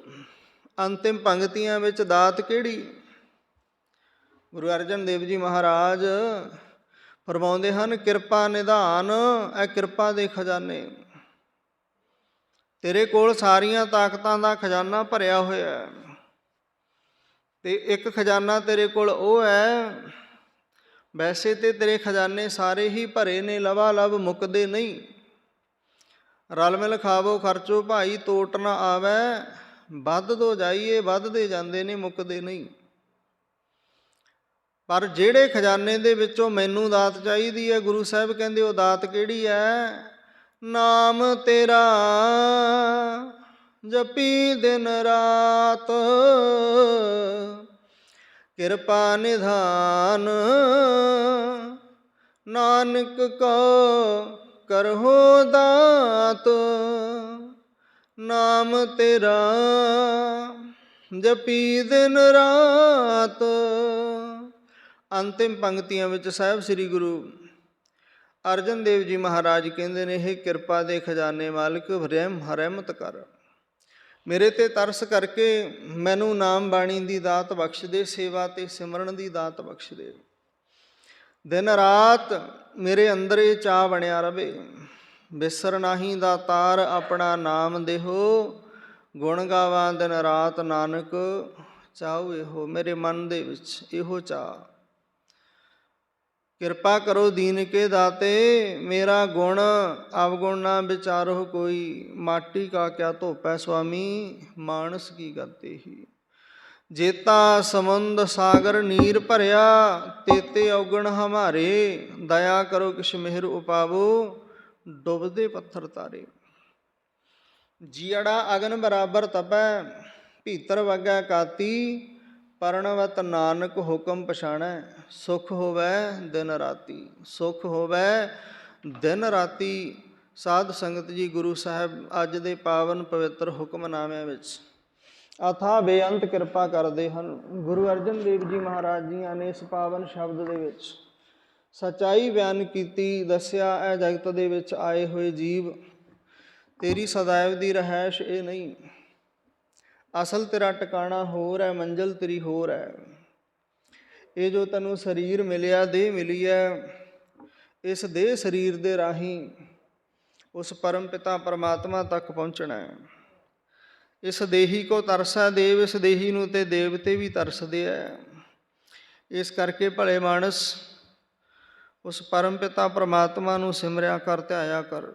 ਅੰਤਿਮ ਪੰਗਤੀਆਂ ਵਿੱਚ ਦਾਤ ਕਿਹੜੀ? ਗੁਰੂ ਅਰਜਨ ਦੇਵ ਜੀ ਮਹਾਰਾਜ ਫਰਮਾਉਂਦੇ ਹਨ, ਕਿਰਪਾ ਨਿਧਾਨ, ਇਹ ਕਿਰਪਾ ਦੇ ਖਜ਼ਾਨੇ। ਤੇਰੇ ਕੋਲ ਸਾਰੀਆਂ ਤਾਕਤਾਂ ਦਾ ਖਜ਼ਾਨਾ ਭਰਿਆ ਹੋਇਆ ਹੈ, ਤੇ ਇੱਕ ਖਜ਼ਾਨਾ ਤੇਰੇ ਕੋਲ ਉਹ ਹੈ, ਵੈਸੇ ਤੇ ਤੇਰੇ ਖਜ਼ਾਨੇ ਸਾਰੇ ਹੀ ਭਰੇ ਨੇ, ਲਵਾ ਲਵ ਮੁੱਕਦੇ ਨਹੀਂ। ਰਲ ਮਿਲ ਖਾਵੋ ਖਰਚੋ ਭਾਈ, ਤੋਟ ਨਾ ਆਵੈ, ਵੱਧ ਤੋਂ ਜਾਈਏ ਵੱਧਦੇ ਜਾਂਦੇ ਨੇ, ਮੁੱਕਦੇ ਨਹੀਂ। ਪਰ ਜਿਹੜੇ ਖਜ਼ਾਨੇ ਦੇ ਵਿੱਚੋਂ ਮੈਨੂੰ ਦਾਤ ਚਾਹੀਦੀ ਹੈ, ਗੁਰੂ ਸਾਹਿਬ ਕਹਿੰਦੇ ਉਹ ਦਾਤ ਕਿਹੜੀ ਹੈ? ਨਾਮ ਤੇਰਾ ਜਪੀ ਦਿਨ ਰਾਤ, ਕਿਰਪਾ ਨਿਧਾਨ, ਨਾਨਕ ਕੋ ਕਰਹੁ ਦਾਤ। ਨਾਮ ਤੇਰਾ ਜਪੀ ਦਿਨ ਰਾਤ। ਅੰਤਿਮ ਪੰਕਤੀਆਂ ਵਿੱਚ ਸਾਹਿਬ ਸ੍ਰੀ ਗੁਰੂ ਅਰਜਨ ਦੇਵ ਜੀ ਮਹਾਰਾਜ ਕਹਿੰਦੇ ਨੇ, ਇਹ ਕਿਰਪਾ ਦੇ ਖਜ਼ਾਨੇ ਮਾਲਕ, ਰਹਿਮਤ ਕਰ, ਮੇਰੇ ਤੇ ਤਰਸ ਕਰਕੇ ਮੈਨੂੰ ਨਾਮ ਬਾਣੀ ਦੀ ਦਾਤ ਬਖਸ਼ ਦੇ, ਸੇਵਾ ਤੇ ਸਿਮਰਨ ਦੀ ਦਾਤ ਬਖਸ਼ ਦੇ। ਦਿਨ ਰਾਤ ਮੇਰੇ ਅੰਦਰ ਇਹ ਚਾਅ ਬਣਿਆ ਰਵੇ, ਬਿਸਰ ਨਾਹੀ ਦਾਤਾਰ ਆਪਣਾ ਨਾਮ ਦੇਹੋ, ਗੁਣ ਗਾਵਾਂ ਦਿਨ ਰਾਤ ਨਾਨਕ ਚਾਹੋ ਇਹੋ। ਮੇਰੇ ਮਨ ਦੇ ਵਿੱਚ ਇਹੋ ਚਾਅ। ਕਿਰਪਾ ਕਰੋ ਦੀਨ ਕੇ ਦਾਤੇ, ਮੇਰਾ ਗੁਣ ਅਵਗੁਣ ਨਾ ਵਿਚਾਰੋ ਕੋਈ, ਮਾਟੀ ਕਾ ਕਿਆ ਧੋਪੈ ਸੁਆਮੀ, ਮਾਨਸ ਕੀ ਗਤੇ ਹੀ। ਜੇਤਾ ਸਮੁੰਦ ਸਾਗਰ ਨੀਰ ਭਰਿਆ, ਤੇਤੇ ਔਗਣ ਹਮਾਰੇ, ਦਇਆ ਕਰੋ ਕਿਛ ਮਿਹਰ ਉਪਾਵੋ, ਡੁੱਬਦੇ ਪੱਥਰ ਤਾਰੇ। ਜੀਅੜਾ ਅਗਨ ਬਰਾਬਰ ਤਪੈ, ਭੀਤਰ ਵਗੈ ਕਾਤੀ, ਪਰਣਵਤ ਨਾਨਕ ਹੁਕਮ ਪਛਾਣੈ, ਸੁਖ ਹੋਵੈ ਦਿਨ ਰਾਤੀ। ਸੁਖ ਹੋਵੈ ਦਿਨ ਰਾਤੀ। ਸਾਧ ਸੰਗਤ ਜੀ, ਗੁਰੂ ਸਾਹਿਬ ਅੱਜ ਦੇ ਪਾਵਨ ਪਵਿੱਤਰ ਹੁਕਮਨਾਮਿਆਂ ਵਿੱਚ ਅਥਾਹ ਬੇਅੰਤ ਕਿਰਪਾ ਕਰਦੇ ਹਨ। ਗੁਰੂ ਅਰਜਨ ਦੇਵ ਜੀ ਮਹਾਰਾਜ ਜੀਆਂ ਨੇ ਇਸ ਪਾਵਨ ਸ਼ਬਦ ਦੇ ਵਿੱਚ ਸੱਚਾਈ ਬਿਆਨ ਕੀਤੀ, ਦੱਸਿਆ ਇਹ ਜਗਤ ਦੇ ਵਿੱਚ ਆਏ ਹੋਏ ਜੀਵ ਤੇਰੀ ਸदैव ਦੀ ਰਹਿائش ਇਹ ਨਹੀਂ, ਅਸਲ ਤੇਰਾ ਟਿਕਾਣਾ ਹੋਰ ਹੈ, ਮੰਜ਼ਿਲ ਤੇਰੀ ਹੋਰ ਹੈ। ਇਹ ਜੋ ਤੈਨੂੰ ਸਰੀਰ ਮਿਲਿਆ, ਦੇਹ ਮਿਲੀ ਹੈ, ਇਸ ਦੇਹ ਸਰੀਰ ਦੇ ਰਾਹੀਂ ਉਸ ਪਰਮ ਪਿਤਾ ਪਰਮਾਤਮਾ ਤੱਕ ਪਹੁੰਚਣਾ ਹੈ। ਇਸ ਦੇਹੀ ਕੋ ਤਰਸੈ ਦੇਵ, ਇਸ ਦੇਹੀ ਨੂੰ ਤੇ ਦੇਵਤੇ ਵੀ ਤਰਸਦੇ ਹੈ। ਇਸ ਕਰਕੇ ਭਲੇ ਮਾਨਸ ਉਸ ਪਰਮ ਪਿਤਾ ਪਰਮਾਤਮਾ ਨੂੰ ਸਿਮਰਿਆ ਕਰ, ਧਿਆਇਆ ਕਰ।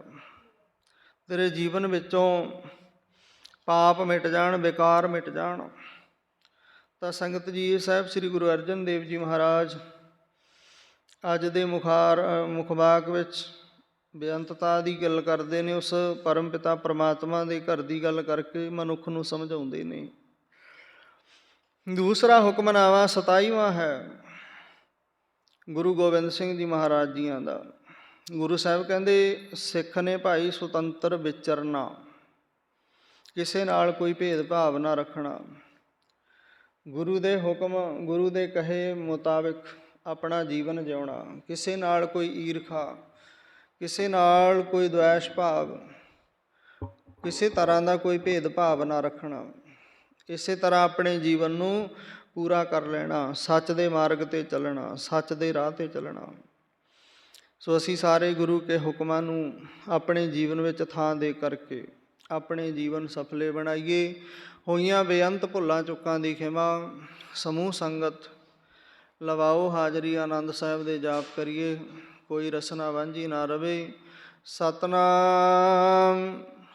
ਤੇਰੇ ਜੀਵਨ ਵਿੱਚੋਂ ਪਾਪ ਮਿਟ ਜਾਣ, ਵਿਕਾਰ ਮਿਟ ਜਾਣ। ਤਾਂ ਸੰਗਤ ਜੀ, ਸਾਹਿਬ ਸ੍ਰੀ ਗੁਰੂ ਅਰਜਨ ਦੇਵ ਜੀ ਮਹਾਰਾਜ ਅੱਜ ਦੇ ਮੁਖਵਾਕ ਵਿੱਚ ਬੇਅੰਤਤਾ ਦੀ ਗੱਲ ਕਰਦੇ ਨੇ। ਉਸ ਪਰਮ ਪਿਤਾ ਪਰਮਾਤਮਾ ਦੇ ਘਰ ਦੀ ਗੱਲ ਕਰਕੇ ਮਨੁੱਖ ਨੂੰ ਸਮਝਾਉਂਦੇ ਨੇ। ਦੂਸਰਾ ਹੁਕਮਨਾਮਾ 27ਵਾਂ ਹੈ ਗੁਰੂ ਗੋਬਿੰਦ ਸਿੰਘ ਜੀ ਮਹਾਰਾਜ ਜੀਆਂ ਦਾ। ਗੁਰੂ ਸਾਹਿਬ ਕਹਿੰਦੇ, ਸਿੱਖ ਨੇ ਭਾਈ ਸੁਤੰਤਰ ਵਿਚਰਨਾ, ਕਿਸੇ ਨਾਲ ਕੋਈ ਭੇਦਭਾਵ ਨਾ ਰੱਖਣਾ। ਗੁਰੂ ਦੇ ਹੁਕਮ, ਗੁਰੂ ਦੇ ਕਹੇ ਮੁਤਾਬਿਕ ਆਪਣਾ ਜੀਵਨ ਜਿਉਣਾ। ਕਿਸੇ ਨਾਲ ਕੋਈ ਈਰਖਾ, ਕਿਸੇ ਨਾਲ ਕੋਈ ਦੁਆਸ਼ ਭਾਵ, ਕਿਸੇ ਤਰ੍ਹਾਂ ਦਾ ਕੋਈ ਭੇਦਭਾਵ ਨਾ ਰੱਖਣਾ। ਇਸੇ ਤਰ੍ਹਾਂ ਆਪਣੇ ਜੀਵਨ ਨੂੰ ਪੂਰਾ ਕਰ ਲੈਣਾ, ਸੱਚ ਦੇ ਮਾਰਗ 'ਤੇ ਚੱਲਣਾ, ਸੱਚ ਦੇ ਰਾਹ 'ਤੇ ਚੱਲਣਾ। ਸੋ ਅਸੀਂ ਸਾਰੇ ਗੁਰੂ ਕੇ ਹੁਕਮਾਂ ਨੂੰ ਆਪਣੇ ਜੀਵਨ ਵਿੱਚ ਥਾਂ ਦੇ ਕਰਕੇ ਆਪਣੇ ਜੀਵਨ ਸਫਲੇ ਬਣਾਈਏ। ਹੋਈਆਂ ਬੇਅੰਤ ਭੁੱਲਾਂ ਚੁੱਕਾਂ ਦੀ ਖਿਮਾ। ਸਮੂਹ ਸੰਗਤ ਲਵਾਓ ਹਾਜ਼ਰੀ, ਆਨੰਦ ਸਾਹਿਬ ਦੇ ਜਾਪ ਕਰੀਏ। ਕੋਈ ਰਸਨਾ ਵਾਂਝੀ ਨਾ ਰਵੇ। ਸਤਨਾਮ।